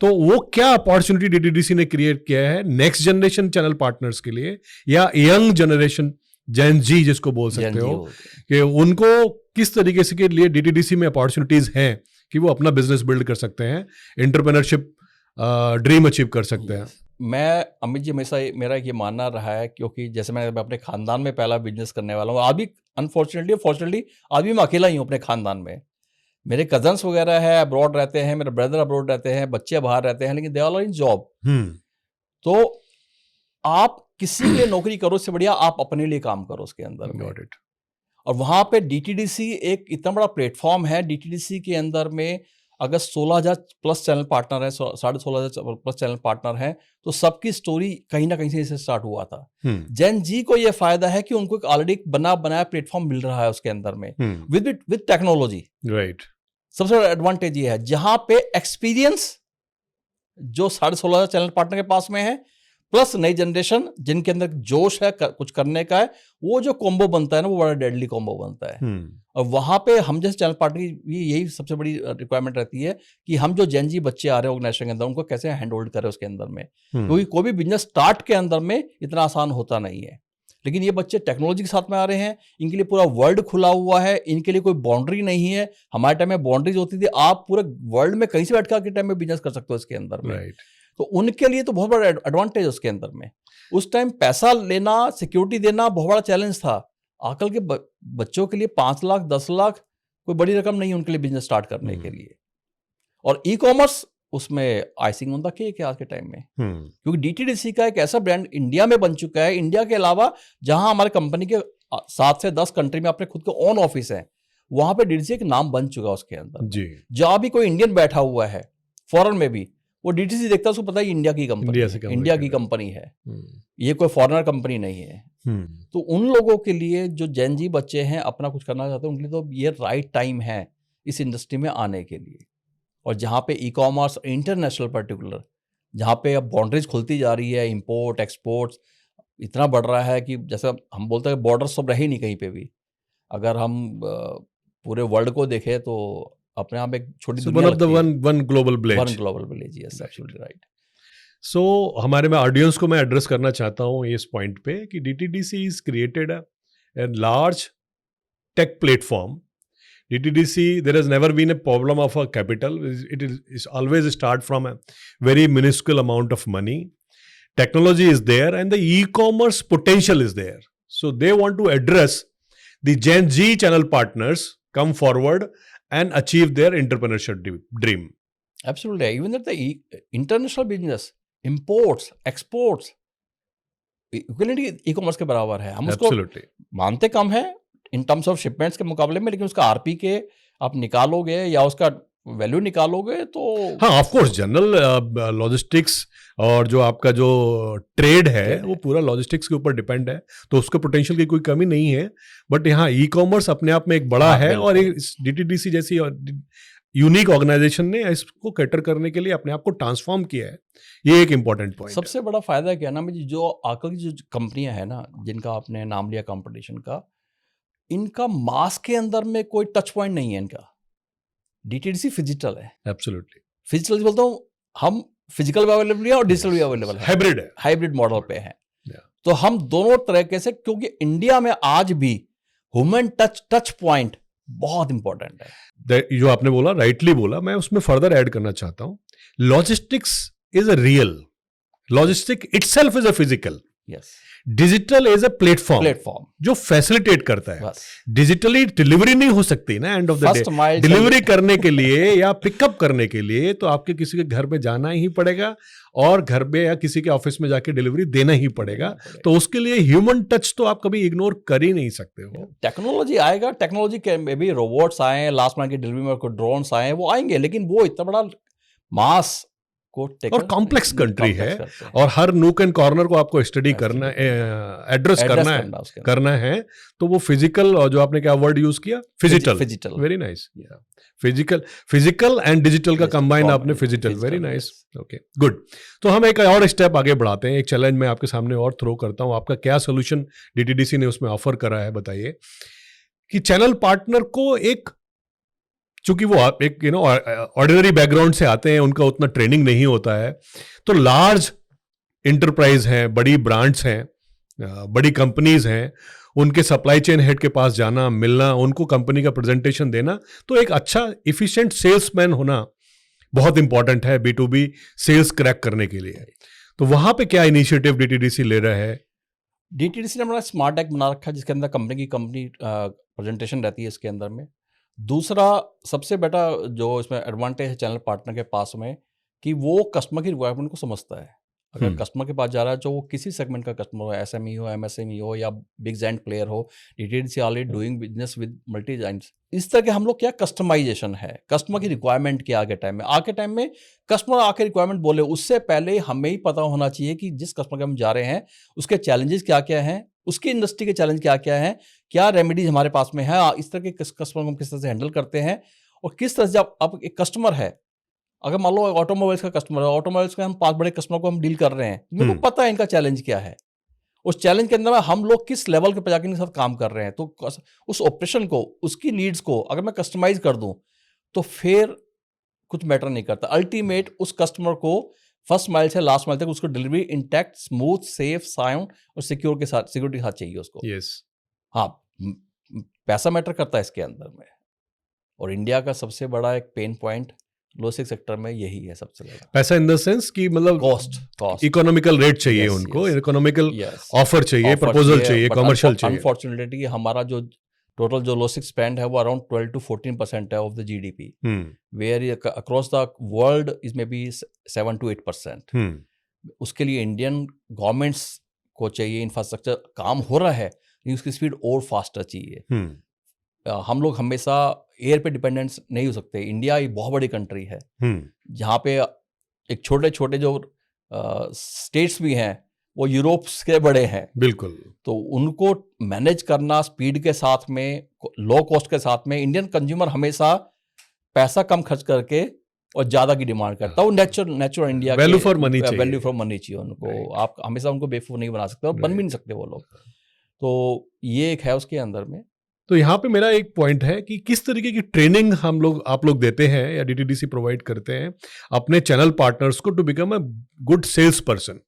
तो वो क्या अपॉर्चुनिटी डीटीडीसी ने क्रिएट किया है नेक्स्ट जनरेशन चैनल पार्टनर्स के लिए, या यंग जनरेशन जेन जी जिसको बोल सकते हो, कि उनको किस तरीके से के लिए डीटीडीसी में अपॉर्चुनिटीज हैं कि वो अपना बिजनेस बिल्ड कर सकते हैं, एंटरप्रेन्योरशिप ड्रीम अचीव कर सकते हैं। मैं अमित जी हमेशा मेरा ये मानना रहा है, क्योंकि जैसे मैं अपने खानदान में पहला बिजनेस करने वाला हूँ, अभी अनफॉर्चुनेटली अभी मैं अकेला ही हूँ अपने खानदान में। मेरे कजन्स वगैरह है अब्रॉड रहते हैं, मेरे ब्रदर अब्रॉड रहते हैं, बच्चे बाहर रहते हैं, लेकिन they all are in job. तो आप किसी के लिए नौकरी करो, इससे बढ़िया आप अपने लिए काम करो उसके अंदर में। और वहां पे डीटीडीसी एक इतना बड़ा प्लेटफॉर्म है। डीटीडीसी के अंदर में अगर 16,000 प्लस चैनल पार्टनर है, 16,500 प्लस चैनल पार्टनर हैं, तो सबकी स्टोरी कहीं ना कहीं से इसे स्टार्ट हुआ था। जेन जी को यह फायदा है कि उनको ऑलरेडी बनाया प्लेटफॉर्म मिल रहा है उसके अंदर में विद टेक्नोलॉजी। राइट। सबसे बड़ा एडवांटेज ये है, जहां पे एक्सपीरियंस जो 16,500 चैनल पार्टनर के पास में है, प्लस नई जनरेशन जिनके अंदर जोश है कुछ करने का है, वो जो कॉम्बो बनता है ना, वो बड़ा डेडली कॉम्बो बनता है। और वहां पे हम जैसे चैनल पार्टनर की यही सबसे बड़ी रिक्वायरमेंट रहती है कि हम जो जेन जी बच्चे आ रहे हैं ऑर्गेनाइजेशन के अंदर, उनको कैसे हैंड होल्ड करें उसके अंदर में, क्योंकि कोई भी बिजनेस स्टार्ट के अंदर में इतना आसान होता नहीं है। लेकिन ये बच्चे टेक्नोलॉजी के साथ में आ रहे हैं, इनके लिए पूरा वर्ल्ड खुला हुआ है, इनके लिए कोई बाउंड्री नहीं है। हमारे टाइम में बाउंड्रीज होती थी, आप पूरे वर्ल्ड में कहीं से बैठ के टाइम में बिजनेस कर सकते हो इसके अंदर में। तो उनके लिए तो बहुत बड़ा एडवांटेज उसके अंदर में। उस टाइम पैसा लेना, सिक्योरिटी देना बहुत बड़ा चैलेंज था। आजकल के बच्चों के लिए 5 लाख 10 लाख कोई बड़ी रकम नहीं है उनके लिए बिजनेस स्टार्ट करने के लिए। और ई कॉमर्स उसमें आइसिंग ऑन द केक है आज के टाइम में, क्योंकि डीटीडीसी का एक ऐसा ब्रांड इंडिया में बन चुका है। इंडिया के अलावा जहां हमारे कंपनी के 7 से 10 कंट्री में अपने खुद के ओन ऑफिस है, वहां पे डीटीडीसी एक नाम बन चुका है उसके अंदर जी। जहां भी कोई इंडियन बैठा हुआ है फॉरेन में भी, वो डीटीसी देखता है, उसको पता है इंडिया की कंपनी है, ये कोई फॉरेनर कंपनी नहीं है। तो उन लोगों के लिए जो जेन जी बच्चे हैं, अपना कुछ करना चाहते हैं, उनके लिए तो ये राइट टाइम है इस इंडस्ट्री में आने के लिए। और जहाँ पे ई कॉमर्स इंटरनेशनल पर्टिकुलर, जहाँ पे अब बाउंड्रीज खुलती जा रही है, इंपोर्ट एक्सपोर्ट्स इतना बढ़ रहा है कि जैसे हम बोलते हैं बॉर्डर्स सब रहे नहीं कहीं पे भी। अगर हम पूरे वर्ल्ड को देखें तो अपने आप एक छोटी दुनिया लगती है। One global village, yes absolutely right. So हमारे में ऑडियंस को मैं एड्रेस करना चाहता हूँ इस पॉइंट पे कि DTDC is created a large take platform. DTDC, there has never been a problem of a capital. It is always start from a very minuscule amount of money. Technology is there and the e-commerce potential is there. So they want to address the Gen Z channel partners, come forward and achieve their entrepreneurship dream. Absolutely. Even at the international business, imports, exports, equality e-commerce के बराबर है। हम उसको मानते कम है in terms of shipments के मुकाबले में, लेकिन उसका आरपी के आप निकालोगे या उसका वैल्यू निकालोगे तो हाँ ऑफ कोर्स जनरल लॉजिस्टिक्स और जो आपका जो ट्रेड है वो पूरा लॉजिस्टिक्स के ऊपर डिपेंड है, तो उसके पोटेंशियल की कोई कमी नहीं है। बट यहाँ ई कॉमर्स अपने आप में एक बड़ा है और एक डीटीडीसी जैसी यूनिक ऑर्गेनाइजेशन ने इसको कैटर करने के लिए अपने आप को ट्रांसफॉर्म किया है। ये एक इंपॉर्टेंट पॉइंट। सबसे बड़ा फायदा क्या है ना जी, जो आजकल की जो कंपनियां हैं ना, जिनका आपने नाम लिया कंपटीशन का, इनका मास के अंदर में कोई टच पॉइंट नहीं है इनका। डीटीडीसी फिजिकल है, एब्सोल्युटली फिजिकल बोलता हूँ, हम फिजिकल भी अवेलेबल है और डिजिटल भी अवेलेबल है, हाइब्रिड है, हाइब्रिड मॉडल पे है। तो हम दोनों तरीके से, क्योंकि इंडिया में आज भी ह्यूमन टच पॉइंट बहुत इंपॉर्टेंट है। जो आपने बोला, राइटली बोला, मैं उसमें फर्दर ऐड करना चाहता हूं, logistics is a real, logistic itself is a physical, yes, digital is a platform जो फैसिलिटेट करता है। बस डिजिटली डिलीवरी नहीं हो सकती ना end of the First day. mile delivery करने के लिए या पिकअप करने के लिए तो आपके किसी के घर में जाना ही पड़ेगा और घर में या किसी के ऑफिस में जाके डिलीवरी देना ही पड़ेगा। तो उसके लिए ह्यूमन टच तो आप कभी इग्नोर कर ही नहीं सकते हो। टेक्नोलॉजी आएगा, टेक्नोलॉजी के मे बी रोबोट्स आए, लास्ट माइल की डिलीवरी में कोई ड्रोन्स आए, वो आएंगे, लेकिन वो इतना बड़ा मास को और कॉम्प्लेक्स कंट्री है करते हैं। और हर नूक एंड कॉर्नर को आपको स्टडी करना, एड्रेस करना है। तो वो फिजिकल, और जो आपने क्या वर्ड यूज किया, physical, very nice, physical and digital का कंबाइन आपने, physical, very nice, okay, good. तो हम एक और स्टेप आगे बढ़ाते हैं। एक चैलेंज मैं आपके सामने और थ्रो करता हूं, आपका क्या सोल्यूशन डीटीडीसी ने उसमें ऑफर करा है, बताइए। कि चैनल पार्टनर को एक, चूंकि वो एक ऑर्डिनरी बैकग्राउंड से आते हैं, उनका उतना ट्रेनिंग नहीं होता है, तो लार्ज इंटरप्राइज हैं, बड़ी ब्रांड्स हैं, बड़ी कंपनीज हैं, उनके सप्लाई चेन हेड के पास जाना, मिलना, उनको कंपनी का प्रेजेंटेशन देना, तो एक अच्छा इफिशिएंट सेल्समैन होना बहुत इंपॉर्टेंट है B2B सेल्स क्रैक करने के लिए। तो वहां पे क्या इनिशिएटिव डीटीडीसी ले रहा है? डीटीडीसी ने अपना स्मार्ट डेक बना रखा है, जिसके अंदर कंपनी प्रेजेंटेशन रहती है इसके अंदर में। दूसरा सबसे बड़ा जो इसमें एडवांटेज है चैनल पार्टनर के पास में, कि वो कस्टमर की रिक्वायरमेंट को समझता है। अगर कस्टमर के पास जा रहा है, जो वो किसी सेगमेंट का कस्टमर हो, SME हो, MSME हो या बिग जाइंट प्लेयर हो, DTDC already doing business with multi Giants. इस तरह के हम लोग क्या कस्टमाइजेशन है, कस्टमर की रिक्वायरमेंट के आगे टाइम में कस्टमर आके रिक्वायरमेंट बोले, उससे पहले हमें ही पता होना चाहिए कि जिस कस्टमर के हम जा रहे हैं उसके चैलेंजेस क्या क्या हैं, उसकी इंडस्ट्री के चैलेंज क्या क्या हैं, क्या रेमेडीज हमारे पास में है, इस तरह के कस्टमर को हम किस तरह से हैंडल करते हैं, और किस तरह से जब अब एक कस्टमर है, अगर मान लो ऑटोमोबाइल्स का कस्टमर है, ऑटोमोबाइल्स के हम 5 बड़े कस्टमर को हम डील कर रहे हैं, मेरे को पता है इनका चैलेंज क्या है, उस चैलेंज के अंदर हम लोग किस लेवल के जाके इनके साथ काम कर रहे हैं, तो उस ऑपरेशन को, उसकी नीड्स को अगर मैं कस्टमाइज कर दूं, तो फिर कुछ मैटर नहीं करता। अल्टीमेट उस कस्टमर को फर्स्ट माइल से लास्ट माइल तक उसको delivery intact, smooth, safe, sound और सिक्योर के साथ, सिक्योरिटी के साथ चाहिए उसको। हाँ, पैसा मैटर करता है इसके अंदर में, और इंडिया का सबसे बड़ा एक पेन पॉइंट लॉजिस्टिक सेक्टर में यही है, सबसे बड़ा पैसा, इन द सेंस कि मतलब कॉस्ट, इकोनॉमिकल रेट चाहिए, उनको इकोनॉमिकल ऑफर चाहिए, प्रपोजल चाहिए, कमर्शियल चाहिए। अनफॉर्चुनेटली हमारा जो टोटल जो लॉजिस्टिक स्पेंड है वो अराउंड 12 to 14% है of the GDP, where across the world is maybe 7 to 8%। उसके लिए इंडियन गवर्नमेंट्स को चाहिए, इंफ्रास्ट्रक्चर काम हो रहा है लेकिन उसकी स्पीड और फास्टर चाहिए। हम लोग हमेशा एयर पे डिपेंडेंस नहीं हो सकते। इंडिया एक बहुत बड़ी कंट्री है जहाँ पे एक छोटे छोटे जो स्टेट्स भी हैं वो यूरोप के बड़े हैं, बिल्कुल। तो उनको मैनेज करना स्पीड के साथ में, लो कॉस्ट के साथ में, इंडियन कंज्यूमर हमेशा पैसा कम खर्च करके और ज्यादा की डिमांड करता है। वो natural India value for money चाहिए उनको। आप हमेशा उनको बेवकूफ नहीं बना सकते और बन भी नहीं सकते वो लोग। तो ये एक है उसके अंदर में। तो यहाँ पे मेरा एक पॉइंट है कि किस तरीके की ट्रेनिंग आप लोग देते हैं या डीटीडीसी प्रोवाइड करते हैं अपने चैनल पार्टनर्स को to become a good sales person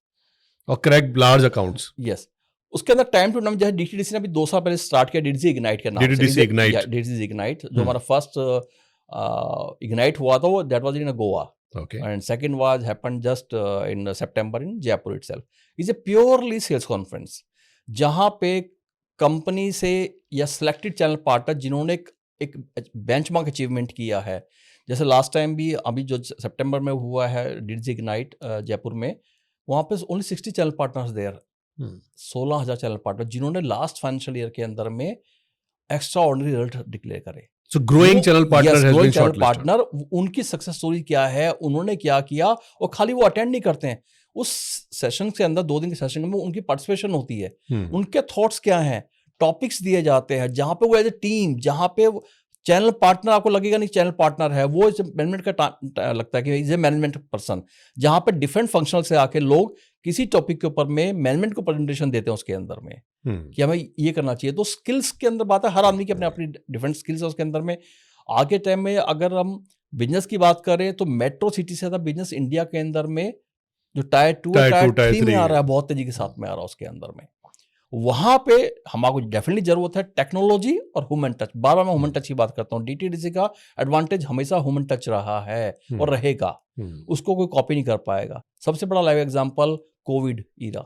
और क्रैक लार्ज अकाउंट्स। यस, उसके अंदर टाइम टू टाइम, जैसे डीटीडीसी ने अभी 2 साल पहले स्टार्ट किया डीटीडीसी इग्नाइट के नाम से। डीटीडीसी इग्नाइट जो हमारा फर्स्ट इग्नाइट हुआ था, वो that was in Goa, and second was happened just in September in Jaipur itself. Is a purely sales conference जहां पे कंपनी से या सिलेक्टेड चैनल पार्टनर जिन्होंने एक बेंचमार्क अचीवमेंट किया है, जैसे लास्ट टाइम भी अभी जो सितंबर में हुआ है डीटीडीसी इग्नाइट जयपुर में, वहाँ पे only 60 channel partners there, 16,000 channel partner जिन्होंने लास्ट फाइनेंशियल ईयर के अंदर में एक्स्ट्रा ऑर्डिनरी रिजल्ट डिक्लेयर करे। So growing channel partner has been shortlisted. उनकी सक्सेस स्टोरी क्या है, उन्होंने क्या किया, और खाली वो अटेंड नहीं करते हैं, उस सेशन के अंदर 2 दिन के सेशन में उनकी पार्टिसिपेशन होती है। उनके थॉट्स क्या हैं, टॉपिक्स दिए जाते हैं, जहां पे वो एज ए टीम, जहां पे चैनल पार्टनर आपको लगेगा नहीं चैनल पार्टनर है, वो मैनेजमेंट का लगता है कि इज ए मैनेजमेंट पर्सन, जहां पे डिफरेंट फंक्शनल से आके लोग किसी टॉपिक के ऊपर में मैनेजमेंट को प्रेजेंटेशन देते हैं उसके अंदर में कि हमें ये करना चाहिए। तो स्किल्स के अंदर बात है, हर आदमी की अपने अपनी डिफरेंट स्किल्स है उसके अंदर में। आगे टाइम में अगर हम बिजनेस की बात करें तो मेट्रो सिटी से ज़्यादा बिजनेस इंडिया के अंदर में जो टायर 2 और टायर 3 में आ रहा है, बहुत तेजी के साथ में आ रहा है उसके अंदर में। वहां पे हमारे डेफिनेटली जरूरत है टेक्नोलॉजी और ह्यूमन टच। बार बार मैं ह्यूमन टच की बात करता हूँ। डीटीडीसी का एडवांटेज हमेशा ह्यूमन टच रहा है और रहेगा, उसको कोई कॉपी नहीं कर पाएगा। सबसे बड़ा live example Covid era.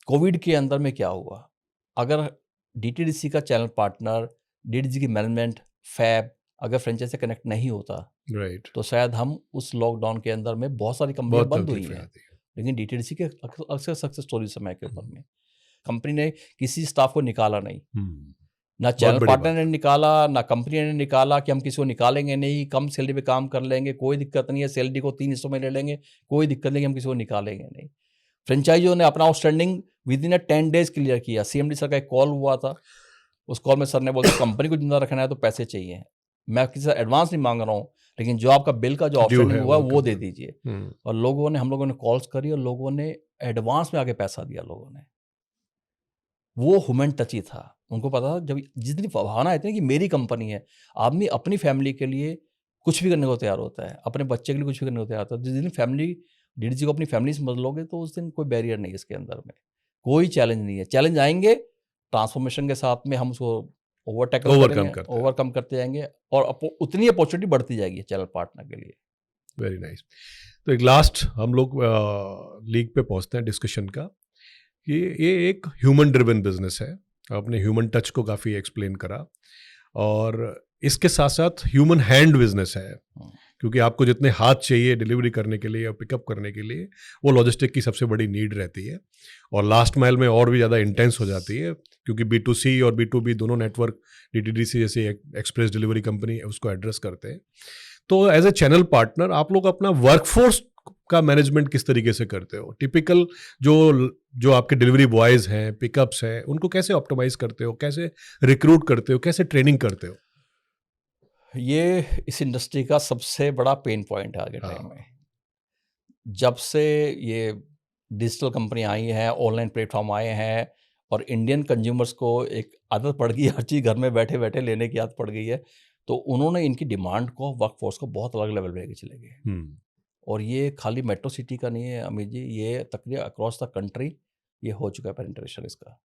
Covid के अंदर में क्या हुआ, अगर डीटीडीसी का चैनल पार्टनर, डीटीडीसी की मैनेजमेंट, फैब अगर फ्रेंचाइज से कनेक्ट नहीं होता, राइट, तो शायद हम उस लॉकडाउन के अंदर में बहुत सारी कंपनियां बंद हुई हैं। लेकिन डीटीडीसी के अक्सर सक्सेस स्टोरी समय के ऊपर में कंपनी ने किसी स्टाफ को निकाला नहीं, ना चैनल पार्टनर ने निकाला, ना कंपनी ने निकाला कि हम किसी को निकालेंगे नहीं, कम सैलरी पे काम कर लेंगे, कोई दिक्कत नहीं है, सैलरी को 3 हिस्सों में ले लेंगे, कोई दिक्कत नहीं, हम किसी को निकालेंगे नहीं। फ्रेंचाइजियों ने अपना outstanding with in 10 days clear किया। सीएमडी सर का एक कॉल हुआ था, उस कॉल में सर ने बोला कंपनी को जिंदा रखना है तो पैसे चाहिए, मैं किसी से एडवांस नहीं मांग रहा हूँ, लेकिन जो आपका बिल का जो आउटस्टैंडिंग हुआ वो दे दीजिए। और हम लोगों ने कॉल्स करी और लोगों ने एडवांस में आके पैसा दिया। लोगों ने, वो ह्यूमन टच ही था। उनको पता था, जब जितनी भावना है कि मेरी कंपनी है, आदमी अपनी फैमिली के लिए कुछ भी करने को तैयार होता है, अपने बच्चे के लिए कुछ भी करने को तैयार होता है। जिस दिन फैमिली डीडीसी को अपनी फैमिली समझ लोगे तो उस दिन कोई बैरियर नहीं है इसके अंदर में, कोई चैलेंज नहीं है। चैलेंज आएंगे ट्रांसफॉर्मेशन के साथ में, हम उसको ओवरकम करते जाएंगे और उतनी अपॉर्चुनिटी बढ़ती जाएगी चैनल पार्टनर के लिए। Very nice. तो एक लास्ट हम लोग लीग पे पहुंचते हैं डिस्कशन का। ये एक ह्यूमन ड्रिवन बिजनेस है, आपने ह्यूमन टच को काफ़ी एक्सप्लेन करा, और इसके साथ साथ ह्यूमन हैंड बिजनेस है, क्योंकि आपको जितने हाथ चाहिए डिलीवरी करने के लिए और पिकअप करने के लिए, वो लॉजिस्टिक की सबसे बड़ी नीड रहती है, और लास्ट माइल में और भी ज़्यादा इंटेंस हो जाती है, क्योंकि B2C और B2B दोनों नेटवर्क डीटीडीसी जैसी एक्सप्रेस डिलीवरी कंपनी उसको एड्रेस करते हैं। तो एज ए चैनल पार्टनर आप लोग अपना वर्कफोर्स का मैनेजमेंट किस तरीके से करते हो? टिपिकल जो आपके डिलीवरी बॉयज़ हैं, पिकअप्स हैं, उनको कैसे ऑप्टिमाइज करते हो, कैसे रिक्रूट करते हो, कैसे ट्रेनिंग करते हो? ये इस इंडस्ट्री का सबसे बड़ा पेन पॉइंट है आगे टाइम में। जब से ये डिजिटल कंपनी आई है, ऑनलाइन प्लेटफॉर्म आए हैं, और इंडियन कंज्यूमर्स को एक आदत पड़ गई, हर चीज़ घर में बैठे बैठे लेने की आदत पड़ गई है, तो उन्होंने इनकी डिमांड को, वर्कफोर्स को बहुत अलग लेवल पे लेके चले गए। और ये खाली मेट्रो सिटी का नहीं है अमित जी, ये तकरीबन अक्रॉस द कंट्री ये हो चुका है पेनिट्रेशन इसका।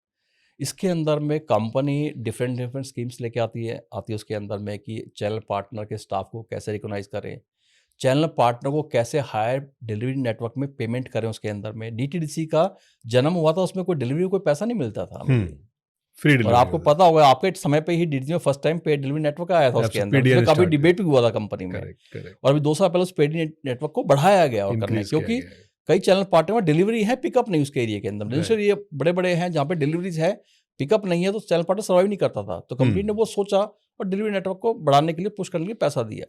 इसके अंदर में कंपनी डिफरेंट स्कीम्स लेके आती है उसके अंदर में कि चैनल पार्टनर के स्टाफ को कैसे रिकॉग्नाइज करें, चैनल पार्टनर को कैसे हायर डिलीवरी नेटवर्क में पेमेंट करें। उसके अंदर में डीटीडीसी का जन्म हुआ था, उसमें कोई डिलीवरी कोई पैसा नहीं मिलता था, फ्री। और आपको पता होगा आपके समय पे ही डीटीडीसी में first time paid delivery network आया था उसके अंदर, काफी डिबेट भी हुआ था कंपनी में। और अभी 2 साल पहले उस पेड नेटवर्क को बढ़ाया गया और करने, क्योंकि कई चैनल पार्टनर में डिलीवरी है, पिकअप नहीं उसके एरिया के अंदर। जैसे ये बड़े बड़े हैं जहाँ पे डिलीवरीज है, पिकअप नहीं है, तो चैनल पार्टनर सर्वाइव नहीं करता था। तो कंपनी ने वो सोचा और डिलीवरी नेटवर्क को बढ़ाने के लिए, पुश करने के लिए पैसा दिया।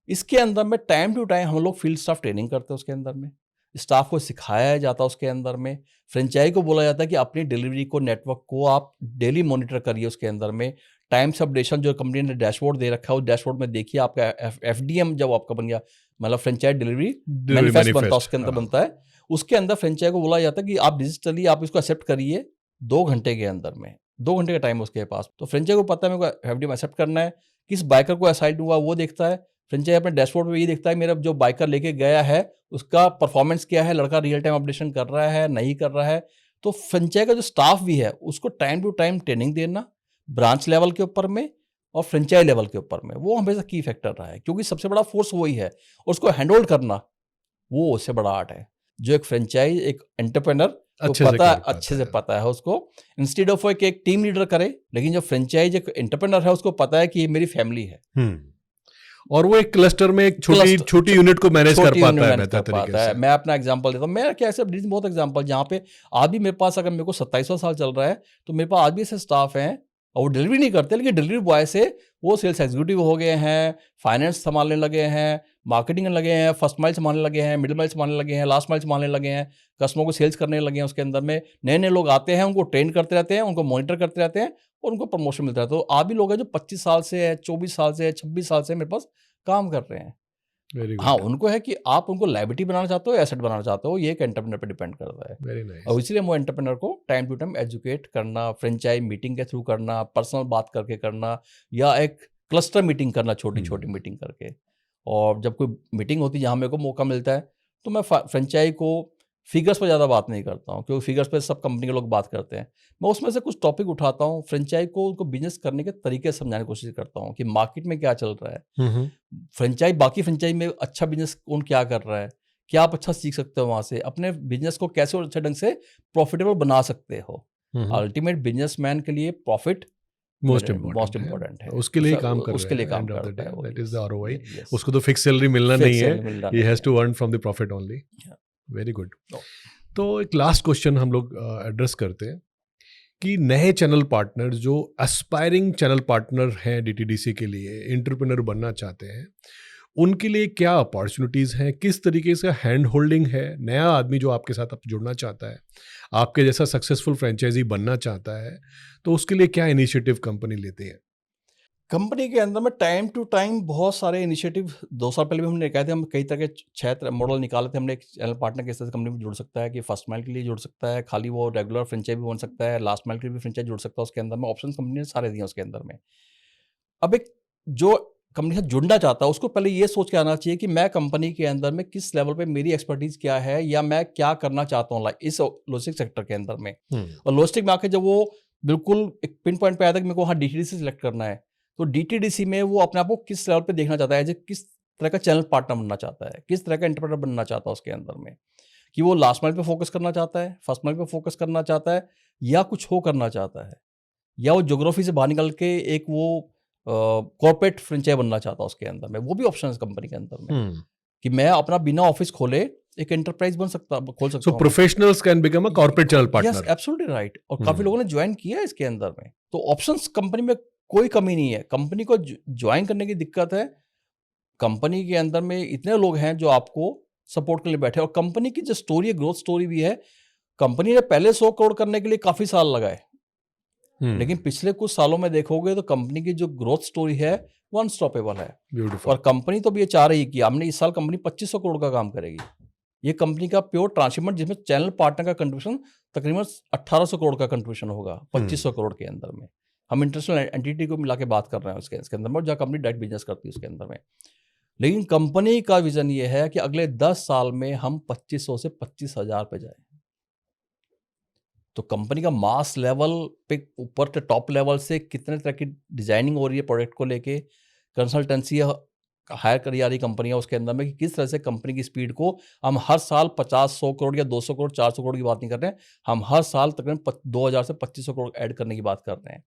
इसके अंदर में टाइम टू टाइम हम लोग फील्ड स्टाफ ट्रेनिंग करते हैं, उसके अंदर में स्टाफ को सिखाया जाता है। उसके अंदर में फ्रेंचाइजी को बोला जाता है कि अपनी डिलीवरी को, नेटवर्क को आप डेली मॉनिटर करिए। उसके अंदर में टाइम्स अपडेशन जो कंपनी ने डैशबोर्ड दे रखा है, उस डैशबोर्ड में देखिए आपका FDM जब आपका बन गया, मतलब फ्रेंचाइज डिलीवरी मैनिफेस्ट बनता है, उसके अंदर बनता है। उसके अंदर फ्रेंचाइजी को बोला जाता है कि आप डिजिटली आप इसको एक्सेप्ट करिए 2 घंटे के अंदर में, 2 घंटे का टाइम उसके पास। तो फ्रेंचाइजी को पता है मेरे को FDM एक्सेप्ट करना है, किस बाइकर को असाइन हुआ वो देखता है। फ्रेंचाइजी अपने डैशबोर्ड में ये देखता है मेरा जो बाइकर लेके गया है उसका परफॉर्मेंस क्या है, लड़का रियल टाइम अपडेशन कर रहा है नहीं कर रहा है। तो फ्रेंचाइजी का जो स्टाफ भी है उसको टाइम टू टाइम ट्रेनिंग देना, ब्रांच लेवल के ऊपर में और फ्रेंचाइजी लेवल के ऊपर में, वो हमेशा की फैक्टर रहा है, क्योंकि सबसे बड़ा फोर्स वही है। और उसको हैंड होल्ड करना वो उससे बड़ा आर्ट है, जो एक फ्रेंचाइज, एक एंटरप्रेन्योर अच्छे से पता है उसको। इंस्टेड ऑफ एक टीम लीडर करे, लेकिन जो फ्रेंचाइज एक एंटरप्रेन्योर है उसको पता है कि ये मेरी फैमिली है, और वो एक क्लस्टर में एक छोटी यूनिट को मैनेज कर पाता है बेहतर तरीके से। मैं अपना एग्जांपल देता हूँ, मैं क्या ऐसे बहुत एग्जांपल जहाँ पे आज भी मेरे पास, अगर मेरे को 27वां साल चल रहा है तो मेरे पास आज भी ऐसे स्टाफ हैं और वो डिलीवरी नहीं करते, लेकिन डिलीवरी बॉय से वो सेल्स एग्जीक्यूटिव हो गए हैं, फाइनेंस संभालने लगे हैं, मार्केटिंग लगे हैं, फर्स्ट माइल संभालने लगे हैं, मिडिल माइल संभालने लगे हैं, लास्ट माइल संभालने लगे हैं, कस्टमर को सेल्स करने लगे हैं। उसके अंदर में नए नए लोग आते हैं, उनको ट्रेन करते रहते हैं, उनको मॉनिटर करते रहते हैं और उनको प्रमोशन मिलता है। तो आज भी लोग हैं जो 25 साल से है, 24 साल से है, 26 साल से मेरे पास काम कर रहे हैं। वेरी हाँ, गुड, उनको है कि आप उनको लायबिलिटी बनाना चाहते हो या एसेट बनाना चाहते हो, ये एक एंटरप्रेन्योर पे डिपेंड करता है। Very nice. और इसलिए वो एंटरप्रेन्योर को टाइम टू टाइम एजुकेट करना, फ्रेंचाइज मीटिंग के थ्रू करना, पर्सनल बात करके करना, या एक क्लस्टर मीटिंग करना, छोटी-छोटी मीटिंग करके। और जब कोई मीटिंग होती है जहाँ मेरे को मौका मिलता है, तो मैं फ्रेंचाइज को फिगर्स पर ज़्यादा बात नहीं करता हूँ, क्योंकि फिगर्स पे सब कंपनी के लोग बात करते हैं। मैं उसमें से कुछ टॉपिक उठाता हूँ, फ्रेंचाइज को उनको बिजनेस करने के तरीके समझाने की कोशिश करता हूँ कि मार्केट में क्या चल रहा है, फ्रेंचाइज बाकी फ्रेंचाइज में अच्छा बिजनेस कौन क्या कर रहा है, क्या आप अच्छा सीख सकते हो वहाँ से, अपने बिजनेस को कैसे और अच्छे ढंग से प्रॉफिटेबल बना सकते हो। अल्टीमेट बिजनेसमैन के लिए profit most most important important है, है, उसके लिए ही काम कर उसके रहे लिए हैं काम एंड ऑफ द करता डे, है वो। That is the ROI. Yes, उसको तो फिक्स सैलरी मिलना नहीं फिक्स है, सैलरी मिलना ही नहीं हैज है। To earn from the profit only. Yeah. Very good. Oh. तो एक लास्ट क्वेश्चन हम लोग एड्रेस करते हैं कि नए चैनल पार्टनर जो एस्पायरिंग चैनल पार्टनर हैं डीटीडीसी के लिए, एंटरप्रेन्योर बनना चाहते हैं, उनके लिए क्या अपॉर्चुनिटीज़ हैं, किस तरीके से हैंड होल्डिंग है, नया आदमी जो आपके साथ अब जुड़ना चाहता है, आपके जैसा सक्सेसफुल फ्रेंचाइजी बनना चाहता है, तो उसके लिए क्या इनिशिएटिव कंपनी लेती है? कंपनी के अंदर में टाइम टू टाइम बहुत सारे इनिशिएटिव, 2 साल पहले भी हमने कहे थे, हम कई तरह के 6 मॉडल निकाले थे हमने। एक चैनल पार्टनर किस तरह से कंपनी में जुड़ सकता है कि फर्स्ट माइल के लिए जुड़ सकता है, खाली वो रेगुलर फ्रेंचाइज भी बन सकता है, लास्ट माइल के लिए भी फ्रेंचाइज जुड़ सकता है। उसके अंदर में ऑप्शन कंपनी ने सारे दिए उसके अंदर में। अब एक जो कंपनी से जुड़ना चाहता है उसको पहले ये सोच के आना चाहिए कि मैं कंपनी के अंदर में किस लेवल पे मेरी एक्सपर्टीज क्या है, या मैं क्या करना चाहता हूँ इस लॉजिस्टिक सेक्टर के अंदर में। और लॉजिस्टिक में आके जब वो बिल्कुल एक पिन पॉइंट पे आया था कि मेरे को हाँ डीटीडीसी सेलेक्ट करना है, तो डीटीडीसी में वो अपने आप को किस लेवल पे देखना चाहता है, किस तरह का चैनल पार्टनर बनना चाहता है, किस तरह का एंटरप्रेन्योर बनना चाहता है उसके अंदर में, कि वो लास्ट माइल पे फोकस करना चाहता है, फर्स्ट माइल पे फोकस करना चाहता है, या कुछ हो करना चाहता है, या वो ज्योग्राफी से बाहर निकल के एक वो कॉर्पोरेट फ्रेंचाइज बनना चाहता है उसके अंदर में। वो भी ऑप्शन है कंपनी के अंदर में कि मैं अपना बिना ऑफिस खोले एक एंटरप्राइज खोल सकता सो हूँ। Professionals can become a corporate channel yes, partner. Absolutely right. और काफी लोगों ने ज्वाइन किया है इसके अंदर में। तो ऑप्शंस कंपनी में कोई कमी नहीं है। कंपनी को ज्वाइन करने की दिक्कत है, कंपनी के अंदर में इतने लोग हैं जो आपको सपोर्ट के लिए बैठे, और कंपनी की जो स्टोरी है, ग्रोथ स्टोरी भी है। कंपनी ने पहले 100 करोड़ करने के लिए काफी साल लगाए, लेकिन पिछले कुछ सालों में देखोगे तो कंपनी की जो ग्रोथ स्टोरी है वो अनस्टॉपेबल है। ब्यूटीफुल। और कंपनी तो भी ये चाह रही है कि हमने इस साल कंपनी 2500 करोड़ का काम करेगी। ये कंपनी का प्योर ट्रांसशिपमेंट, जिसमें चैनल पार्टनर का कंट्रीब्यूशन तकरीबन 1800 करोड़ का कंट्रीब्यूशन होगा 2500 करोड़ के अंदर में। हम इंटरनेशनल एंटिटी को मिला के बात कर रहे हैं इसके अंदर में, जहाँ कंपनी डायरेक्ट बिजनेस करती है उसके अंदर में। लेकिन कंपनी का विजन ये है कि अगले 10 साल में हम 2500 से 25,000 पे जाए। तो कंपनी का मास लेवल पे ऊपर के टॉप लेवल से कितने तरह की डिजाइनिंग हो रही है प्रोडक्ट को लेके, कंसल्टेंसी हायर करी जा रही कंपनियां उसके अंदर में, कि किस तरह से कंपनी की स्पीड को हम हर साल 50-100 करोड़ या 200 करोड़ 400 करोड़ की बात नहीं कर रहे हैं, हम हर साल तकरीबन 2000 से 2500 करोड़ ऐड करने की बात कर रहे हैं।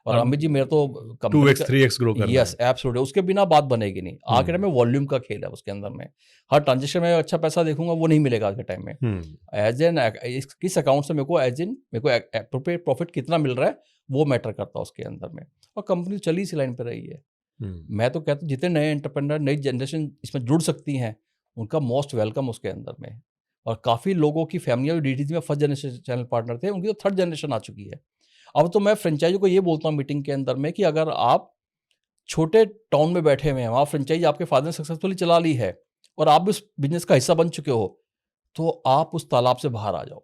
और अमित जी, मेरा तो कंपनी 2x 3x ग्रो करना यस एब्सोल्युटली, उसके बिना बात बनेगी नहीं। आज के टाइम में वॉल्यूम का खेल है उसके अंदर में। हर ट्रांजेक्शन में अच्छा पैसा देखूंगा वो नहीं मिलेगा आज के टाइम में। एज एन किस अकाउंट से मेरे को एप्रोप्रिएट प्रॉफिट कितना मिल रहा है वो मैटर करता है उसके अंदर में। और कंपनी चली इसी लाइन पे रही है। मैं तो कहता हूँ जितने नए एंटरप्रेन्योर, नई जनरेशन इसमें जुड़ सकती हैं, उनका मोस्ट वेलकम उसके अंदर में। और काफ़ी लोगों की फैमिलियाँ डीटीसी में फर्स्ट जनरेशन चैनल पार्टनर थे, उनकी तो थर्ड जनरेशन आ चुकी है। अब तो मैं फ्रेंचाइजी को ये बोलता हूँ मीटिंग के अंदर में कि अगर आप छोटे टाउन में बैठे हुए हैं, वहाँ फ्रेंचाइजी आपके फादर ने सक्सेसफुली चला ली है और आप भी उस बिजनेस का हिस्सा बन चुके हो, तो आप उस तालाब से बाहर आ जाओ।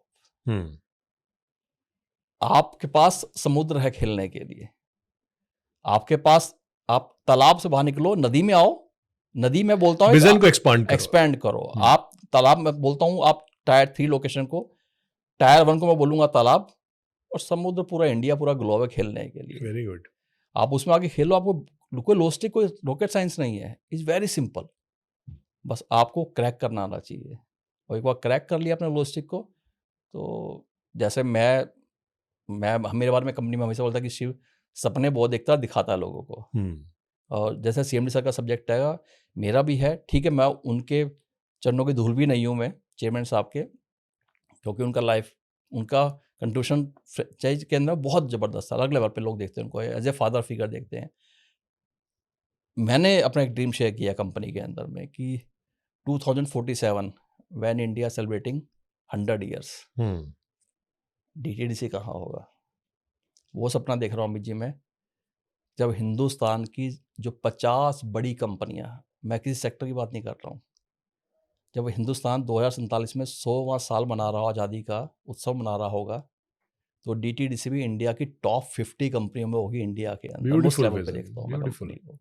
आपके पास समुद्र है खेलने के लिए, आपके पास, आप तालाब से बाहर निकलो, नदी में आओ। नदी में बोलता हूँ विजन को एक्सपांड करो। आप तालाब में बोलता हूँ, आप टायर 3 लोकेशन को, टायर 1 को मैं बोलूंगा तालाब, और समुद्र पूरा इंडिया, पूरा ग्लोब है खेलने के लिए। Very good. आप उसमें आके खेलो, आपको कोई लॉजिस्टिक, कोई रॉकेट साइंस नहीं है, इट्स वेरी सिंपल। बस आपको क्रैक करना आना चाहिए, और एक बार क्रैक कर लिया अपने लॉजिस्टिक को, तो जैसे मैं मेरे बारे में कंपनी में हमेशा बोलता कि शिव सपने बहुत देखता, दिखाता है लोगों को। और जैसे सीएमडी सर का सब्जेक्ट है, मेरा भी है, ठीक है, मैं उनके चरणों की धूल भी नहीं हूँ मैं, चेयरमैन साहब के, क्योंकि उनका कंट्रीब्यूशन फ्रेंचाइज के अंदर बहुत ज़बरदस्त है। अलग लेवल पे लोग देखते हैं उनको, एज ए फादर फिगर देखते हैं। मैंने अपना एक ड्रीम शेयर किया कंपनी के अंदर में कि 2047 when India celebrating 100 years, DTDC कहाँ होगा। वो सपना देख रहा हूँ अमित जी मैं, जब हिंदुस्तान की जो 50 बड़ी कंपनियां मैं किसी सेक्टर की बात नहीं कर रहा हूँ। जब हिंदुस्तान 2047 में 100वां साल मना रहा हो, आज़ादी का उत्सव मना रहा होगा, तो डीटीडीसी भी इंडिया की टॉप 50 कंपनियों में होगी, इंडिया के अंदर उस ब्यूटीफुल लेवल पे विजन, देखता हूँ मैं ब्यूटीफुल। कंपनी को।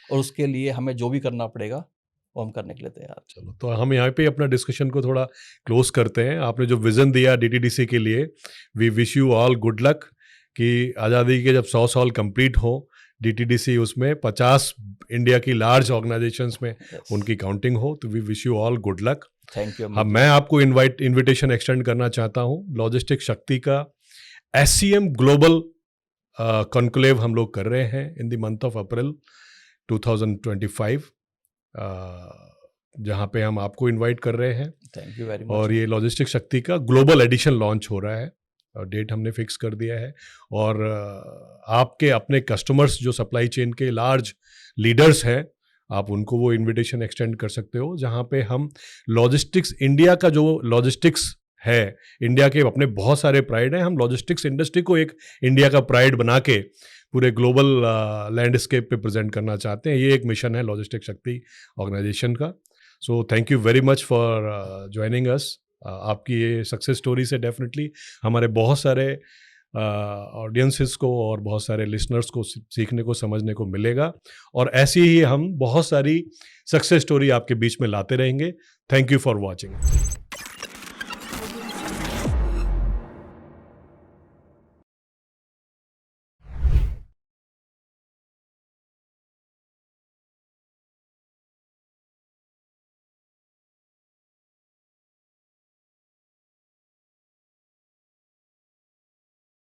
और उसके लिए हमें जो भी करना पड़ेगा वो हम करने के लिए तैयार हैं। चलो, तो हम यहाँ पे अपना डिस्कशन को थोड़ा क्लोज करते हैं। आपने जो विजन दिया डीटीडीसी के लिए, we wish you all good luck कि आज़ादी के जब 100 साल कंप्लीट हो, डीटीडीसी उसमें 50 इंडिया की लार्ज ऑर्गेनाइजेशंस में Yes. उनकी काउंटिंग हो। तो we wish you all good luck. Thank you. हाँ, मैं आपको इनविटेशन एक्सटेंड करना चाहता हूँ। लॉजिस्टिक शक्ति का SCM ग्लोबल कॉन्क्लेव हम लोग कर रहे हैं in the month of April 2025, जहाँ पे हम आपको इनवाइट कर रहे हैं। Thank you very much. और ये लॉजिस्टिक शक्ति का ग्लोबल एडिशन लॉन्च हो रहा है और डेट हमने फिक्स कर दिया है। और आपके अपने कस्टमर्स जो सप्लाई चेन के लार्ज लीडर्स हैं, आप उनको वो इनविटेशन एक्सटेंड कर सकते हो, जहाँ पे हम लॉजिस्टिक्स, इंडिया का जो लॉजिस्टिक्स है, इंडिया के अपने बहुत सारे प्राइड हैं, हम लॉजिस्टिक्स इंडस्ट्री को एक इंडिया का प्राइड बना के पूरे ग्लोबल लैंडस्केप पे प्रेजेंट करना चाहते हैं। ये एक मिशन है लॉजिस्टिक शक्ति ऑर्गेनाइजेशन का। So thank you very much for joining us. आपकी ये सक्सेस स्टोरी से डेफिनेटली हमारे बहुत सारे ऑडियंसेस को और बहुत सारे लिसनर्स को सीखने को, समझने को मिलेगा। और ऐसी ही हम बहुत सारी सक्सेस स्टोरी आपके बीच में लाते रहेंगे। Thank you for watching.